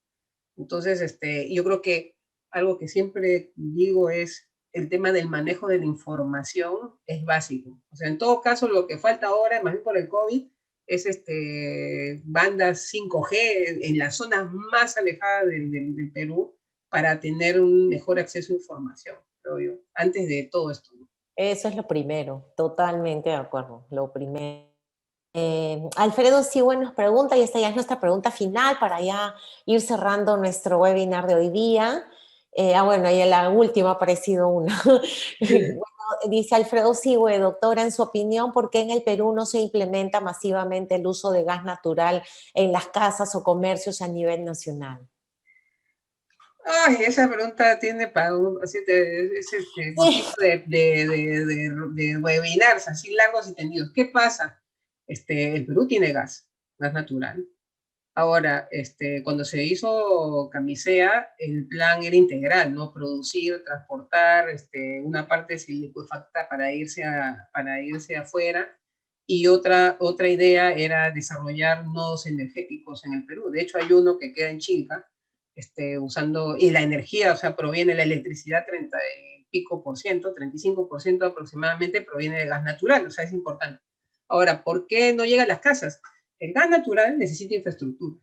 [SPEAKER 1] Entonces, yo creo que algo que siempre digo es el tema del manejo de la información es básico. O sea, en todo caso, lo que falta ahora, más bien por el COVID, es bandas 5G en las zonas más alejadas del Perú para tener un mejor acceso a información, creo yo, antes de todo esto.
[SPEAKER 2] Eso es lo primero, totalmente de acuerdo, lo primero. Alfredo Sigüe nos pregunta, y esta ya es nuestra pregunta final para ya ir cerrando nuestro webinar de hoy día. Bueno, y en la última ha aparecido una. Bueno, dice Alfredo Sigüe, doctora, en su opinión, ¿por qué en el Perú no se implementa masivamente el uso de gas natural en las casas o comercios a nivel nacional?
[SPEAKER 1] Ay, esa pregunta tiene para un motivo de webinars así largos y tendidos. ¿Qué pasa? El Perú tiene gas natural. Ahora, cuando se hizo Camisea, el plan era integral, ¿no? Producir, transportar, una parte se liquefacta para irse afuera, y otra idea era desarrollar nodos energéticos en el Perú. De hecho, hay uno que queda en Chilca, y la energía, o sea, proviene, la electricidad 30 y pico por ciento, 35% aproximadamente proviene de gas natural, o sea, es importante. Ahora, ¿por qué no llega a las casas? El gas natural necesita infraestructura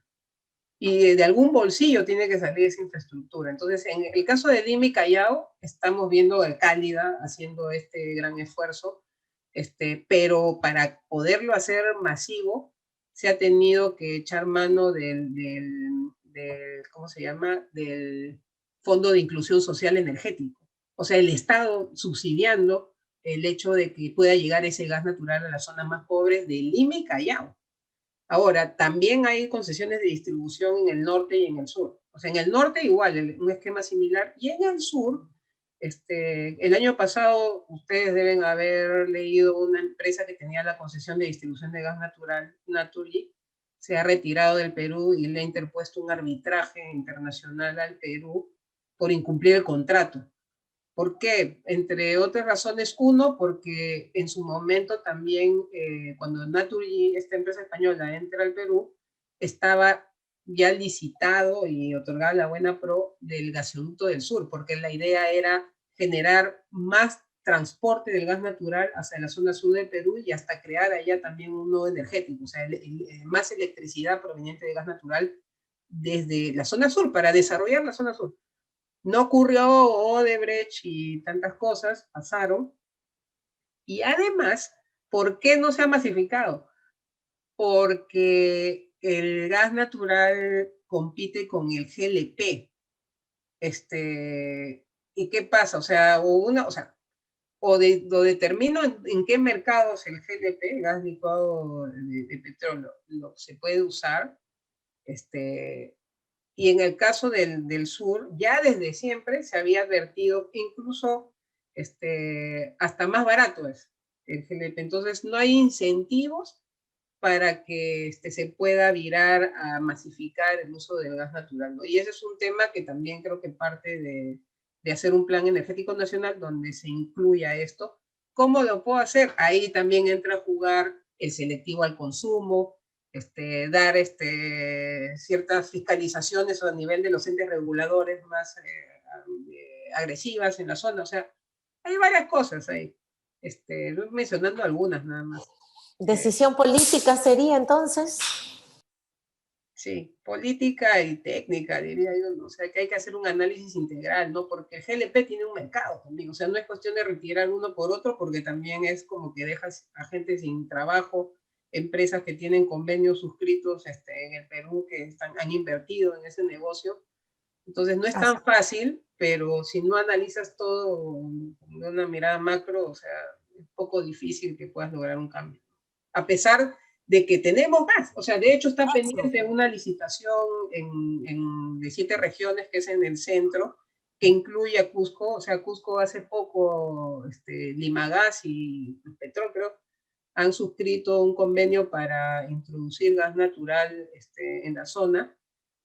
[SPEAKER 1] y de algún bolsillo tiene que salir esa infraestructura. Entonces, en el caso de Lima y Callao, estamos viendo a Cálida haciendo este gran esfuerzo, pero para poderlo hacer masivo, se ha tenido que echar mano ¿cómo se llama? Del Fondo de Inclusión Social Energético. O sea, el Estado subsidiando el hecho de que pueda llegar ese gas natural a las zonas más pobres de Lima y Callao. Ahora, también hay concesiones de distribución en el norte y en el sur. O sea, en el norte igual, un esquema similar, y en el sur, el año pasado ustedes deben haber leído una empresa que tenía la concesión de distribución de gas natural, Naturgy, se ha retirado del Perú y le ha interpuesto un arbitraje internacional al Perú por incumplir el contrato. ¿Por qué? Entre otras razones, uno, porque en su momento también, cuando Naturgy, esta empresa española, entra al Perú, estaba ya licitado y otorgada la buena pro del gasoducto del sur, porque la idea era generar más transporte del gas natural hacia la zona sur del Perú y hasta crear allá también un nodo energético, o sea, más electricidad proveniente de gas natural desde la zona sur, para desarrollar la zona sur. No ocurrió Odebrecht y tantas cosas, pasaron. Y además, ¿por qué no se ha masificado? Porque el gas natural compite con el GLP. ¿Y qué pasa? O sea, lo determino en qué mercados el GLP, el gas licuado de petróleo, se puede usar, y en el caso del sur, ya desde siempre se había advertido, incluso hasta más barato es el GLP. Entonces, no hay incentivos para que se pueda virar a masificar el uso del gas natural, ¿no? Y ese es un tema que también creo que parte de hacer un plan energético nacional donde se incluya esto. ¿Cómo lo puedo hacer? Ahí también entra a jugar el selectivo al consumo, dar ciertas fiscalizaciones a nivel de los entes reguladores más agresivas en la zona. O sea, hay varias cosas ahí. Estoy mencionando algunas nada más.
[SPEAKER 2] ¿Decisión política sería entonces?
[SPEAKER 1] Sí, política y técnica, diría yo, ¿no? O sea, que hay que hacer un análisis integral, ¿no? Porque el GLP tiene un mercado también, o sea, no es cuestión de retirar uno por otro, porque también es como que dejas a gente sin trabajo, empresas que tienen convenios suscritos en el Perú que han invertido en ese negocio. Entonces, no es tan fácil, pero si no analizas todo de una mirada macro, o sea, es poco difícil que puedas lograr un cambio. A pesar de que tenemos gas, o sea, de hecho está pendiente una licitación de 7 regiones, que es en el centro, que incluye a Cusco. O sea, Cusco hace poco, Limagas y Petrol, creo, han suscrito un convenio para introducir gas natural en la zona,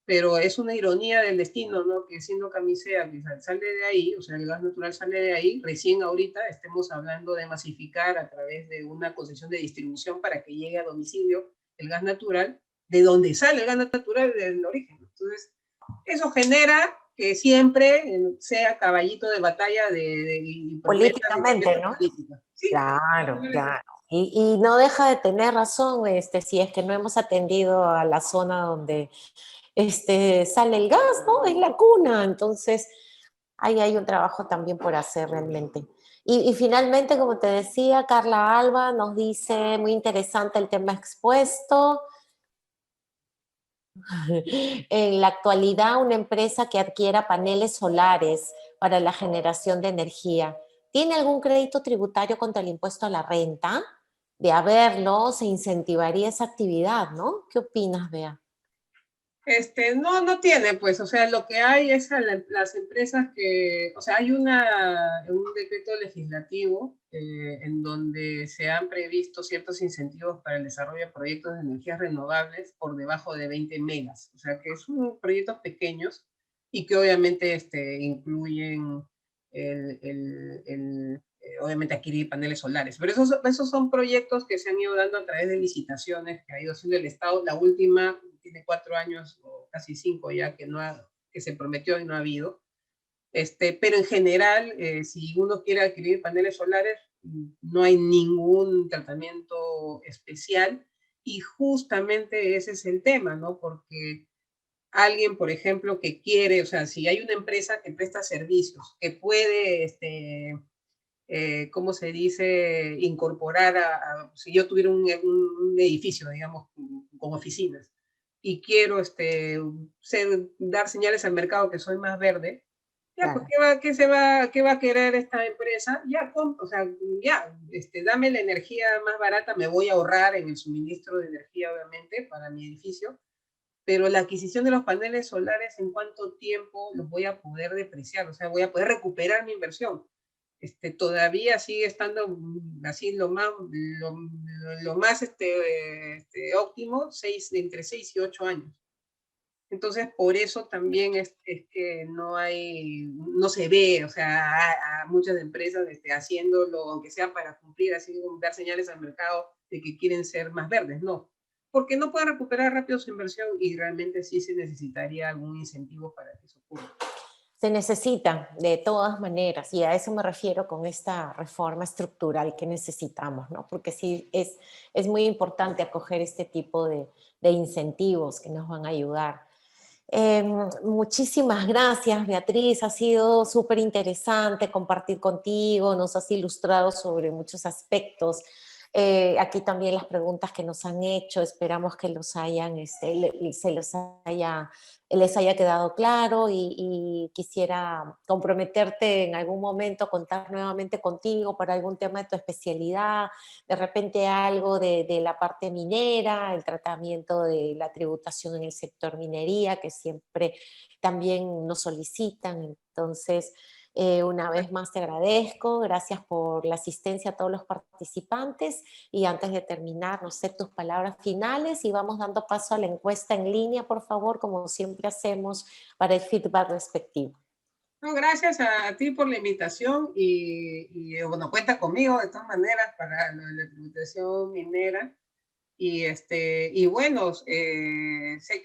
[SPEAKER 1] pero es una ironía del destino, ¿no? Que siendo Camisea, que sale de ahí, o sea, el gas natural sale de ahí, recién ahorita estemos hablando de masificar a través de una concesión de distribución para que llegue a domicilio el gas natural, de donde sale el gas natural del origen. Entonces, eso genera que siempre sea caballito de batalla y promesas y
[SPEAKER 2] Políticamente,
[SPEAKER 1] promesas
[SPEAKER 2] ¿no?
[SPEAKER 1] políticas. Sí,
[SPEAKER 2] Claro, claro. Y no deja de tener razón, si es que no hemos atendido a la zona donde sale el gas, ¿no? Es la cuna. Entonces, ahí hay un trabajo también por hacer realmente. Y finalmente, como te decía, Carla Alba nos dice, muy interesante el tema expuesto. En la actualidad, una empresa que adquiera paneles solares para la generación de energía, ¿tiene algún crédito tributario contra el impuesto a la renta? De haberlo, se incentivaría esa actividad, ¿no? ¿Qué opinas, Bea?
[SPEAKER 1] No, no tiene, pues, o sea, lo que hay es las empresas que, o sea, hay un decreto legislativo en donde se han previsto ciertos incentivos para el desarrollo de proyectos de energías renovables por debajo de 20 megas, o sea, que son proyectos pequeños y que obviamente incluyen obviamente adquirir paneles solares, pero esos son proyectos que se han ido dando a través de licitaciones que ha ido haciendo el Estado. La última tiene 4 años o casi 5 ya que se prometió y no ha habido. Pero en general, si uno quiere adquirir paneles solares, no hay ningún tratamiento especial y justamente ese es el tema, ¿no? Porque alguien, por ejemplo, que quiere, o sea, si hay una empresa que presta servicios, que puede, ¿cómo se dice?, incorporar si yo tuviera un edificio, digamos, con oficinas, y quiero dar señales al mercado que soy más verde, ya, pues,
[SPEAKER 2] Claro.
[SPEAKER 1] ¿qué va a querer esta empresa? Ya, o sea, ya, dame la energía más barata, me voy a ahorrar en el suministro de energía, obviamente, para mi edificio, pero la adquisición de los paneles solares, ¿en cuánto tiempo los voy a poder depreciar? O sea, voy a poder recuperar mi inversión. Todavía sigue estando así lo más óptimo, entre 6 y 8 años. Entonces, por eso también es que no se ve, o sea, a muchas empresas haciéndolo, aunque sea para cumplir, así dar señales al mercado de que quieren ser más verdes, no. Porque no pueden recuperar rápido su inversión y realmente sí se necesitaría algún incentivo para que eso ocurra.
[SPEAKER 2] Se necesita de todas maneras, y a eso me refiero con esta reforma estructural que necesitamos, ¿no? Porque sí es muy importante acoger este tipo de incentivos que nos van a ayudar. Muchísimas gracias, Beatriz. Ha sido súper interesante compartir contigo. Nos has ilustrado sobre muchos aspectos. Aquí también las preguntas que nos han hecho, esperamos que les haya quedado claro y quisiera comprometerte en algún momento, contar nuevamente contigo para algún tema de tu especialidad, de repente algo de la parte minera, el tratamiento de la tributación en el sector minería, que siempre también nos solicitan. Entonces, una vez más te agradezco, gracias por la asistencia a todos los participantes y antes de terminar, no sé, tus palabras finales y vamos dando paso a la encuesta en línea, por favor, como siempre hacemos para el feedback respectivo.
[SPEAKER 1] No, gracias a ti por la invitación bueno, cuenta conmigo de todas maneras para la tributación minera. Y bueno, sé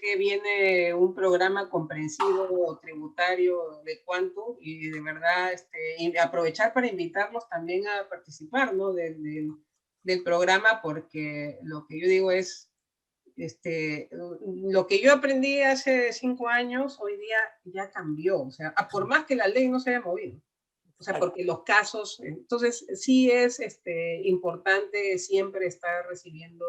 [SPEAKER 1] que viene un programa comprensivo tributario de Quantum y de verdad y aprovechar para invitarlos también a participar, ¿no? del programa, porque lo que yo digo es, lo que yo aprendí hace 5 años, hoy día ya cambió, o sea, por más que la ley no se haya movido. O sea, porque los casos, entonces sí es importante siempre estar recibiendo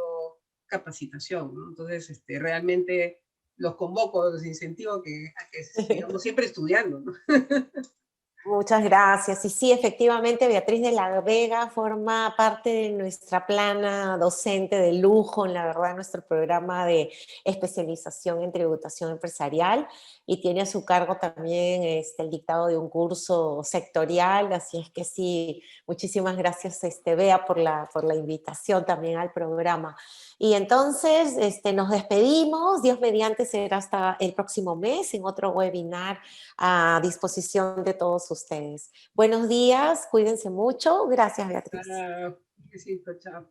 [SPEAKER 1] capacitación, ¿no? Entonces, realmente los convoco, los incentivo a que sigamos siempre estudiando, ¿no?
[SPEAKER 2] Muchas gracias. Y sí, efectivamente, Beatriz de la Vega forma parte de nuestra plana docente de lujo, en la verdad, nuestro programa de especialización en tributación empresarial y tiene a su cargo también el dictado de un curso sectorial. Así es que sí, muchísimas gracias, Bea, por la invitación también al programa. Y entonces nos despedimos. Dios mediante será hasta el próximo mes en otro webinar a disposición de todos ustedes. Buenos días, cuídense mucho. Gracias, Beatriz.
[SPEAKER 1] Besito, chao.